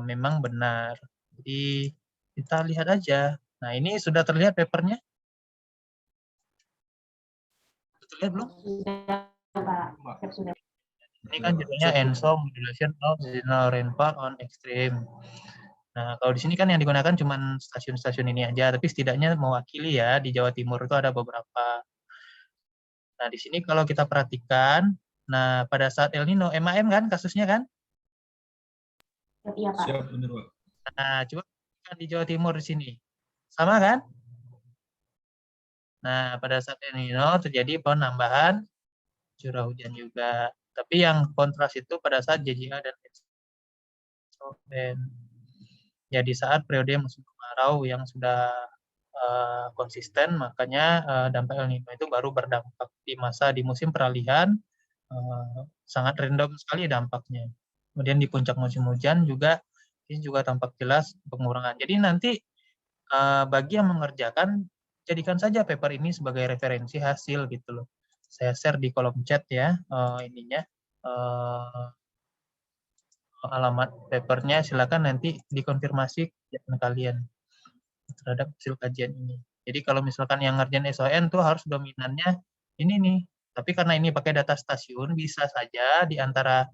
memang benar. Jadi kita lihat aja. Nah, ini sudah terlihat papernya? Terlihat belum? Ini kan judulnya ENSO Modulation of Signal Rainfall on Extreme. Nah, kalau di sini kan yang digunakan cuma stasiun-stasiun ini aja, tapi setidaknya mewakili ya, di Jawa Timur itu ada beberapa. Nah, di sini kalau kita perhatikan, nah pada saat El Nino, MAM kan kasusnya kan? Iya, Pak. Siap, benar, Pak. Nah, coba kan di Jawa Timur di sini. Sama kan? Nah, pada saat El Nino terjadi penambahan curah hujan juga. Tapi yang kontras itu pada saat JJA dan SON. Ya, di saat periode musim kemarau yang sudah konsisten, makanya dampak El Nino itu baru berdampak di musim peralihan, sangat random sekali dampaknya. Kemudian di puncak musim hujan juga ini juga tampak jelas pengurangan. Jadi nanti bagi yang mengerjakan, jadikan saja paper ini sebagai referensi hasil gitu loh. Saya share di kolom chat ya ininya. Alamat papernya, silakan nanti dikonfirmasi kalian terhadap hasil kajian ini. Jadi kalau misalkan yang ngerjain SON tuh harus dominannya ini nih. Tapi karena ini pakai data stasiun, bisa saja di antara,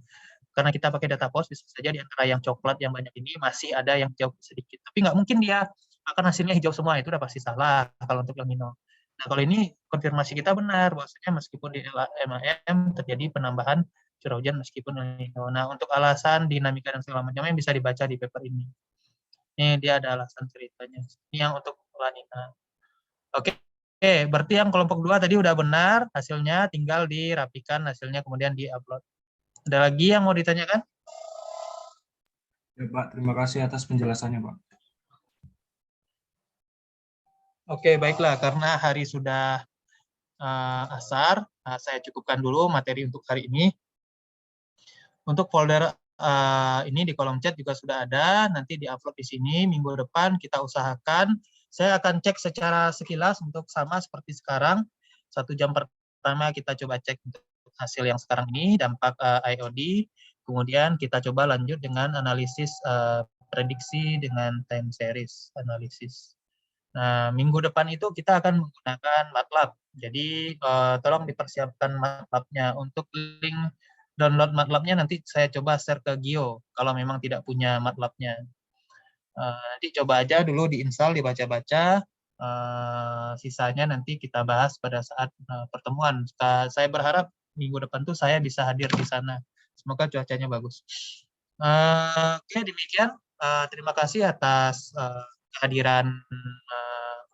karena kita pakai data pos, bisa saja di antara yang coklat yang banyak ini masih ada yang hijau sedikit. Tapi nggak mungkin dia akan hasilnya hijau semua, itu udah pasti salah kalau untuk El Nino. Nah, kalau ini konfirmasi kita benar, bahwasanya meskipun di MAM terjadi penambahan curah hujan meskipun El Nino. Nah, untuk alasan dinamika dan segala macamnya bisa dibaca di paper ini. Ini dia ada alasan ceritanya. Ini yang untuk La Nina. Oke, berarti yang kelompok 2 tadi udah benar hasilnya, tinggal dirapikan hasilnya kemudian di-upload. Ada lagi yang mau ditanyakan? Ya, Pak, terima kasih atas penjelasannya, Pak. Oke, baiklah, karena hari sudah asar, saya cukupkan dulu materi untuk hari ini. Untuk folder ini di kolom chat juga sudah ada, nanti di-upload di sini. Minggu depan kita usahakan, saya akan cek secara sekilas untuk sama seperti sekarang. 1 jam pertama kita coba cek untuk hasil yang sekarang ini, dampak IOD. Kemudian kita coba lanjut dengan analisis prediksi dengan time series analisis. Nah, minggu depan itu kita akan menggunakan MATLAB. Jadi tolong dipersiapkan MATLAB-nya. Untuk link download MATLAB-nya nanti saya coba share ke Gio kalau memang tidak punya MATLAB-nya. Nanti coba aja dulu diinstal, dibaca-baca. Sisanya nanti kita bahas pada saat pertemuan. Saya berharap minggu depan tuh saya bisa hadir di sana. Semoga cuacanya bagus. Oke, demikian. Terima kasih atas kehadiran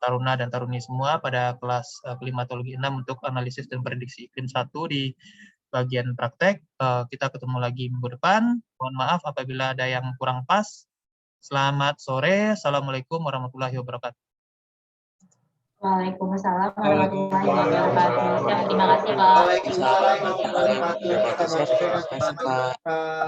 Taruna dan Taruni semua pada kelas Klimatologi 6 untuk analisis dan prediksi iklim 1 di bagian praktek. Kita ketemu lagi minggu depan. Mohon maaf apabila ada yang kurang pas. Selamat sore. Assalamualaikum warahmatullahi wabarakatuh. Waalaikumsalam warahmatullahi wabarakatuh. Terima kasih, Pak. Waalaikumsalam warahmatullahi wabarakatuh.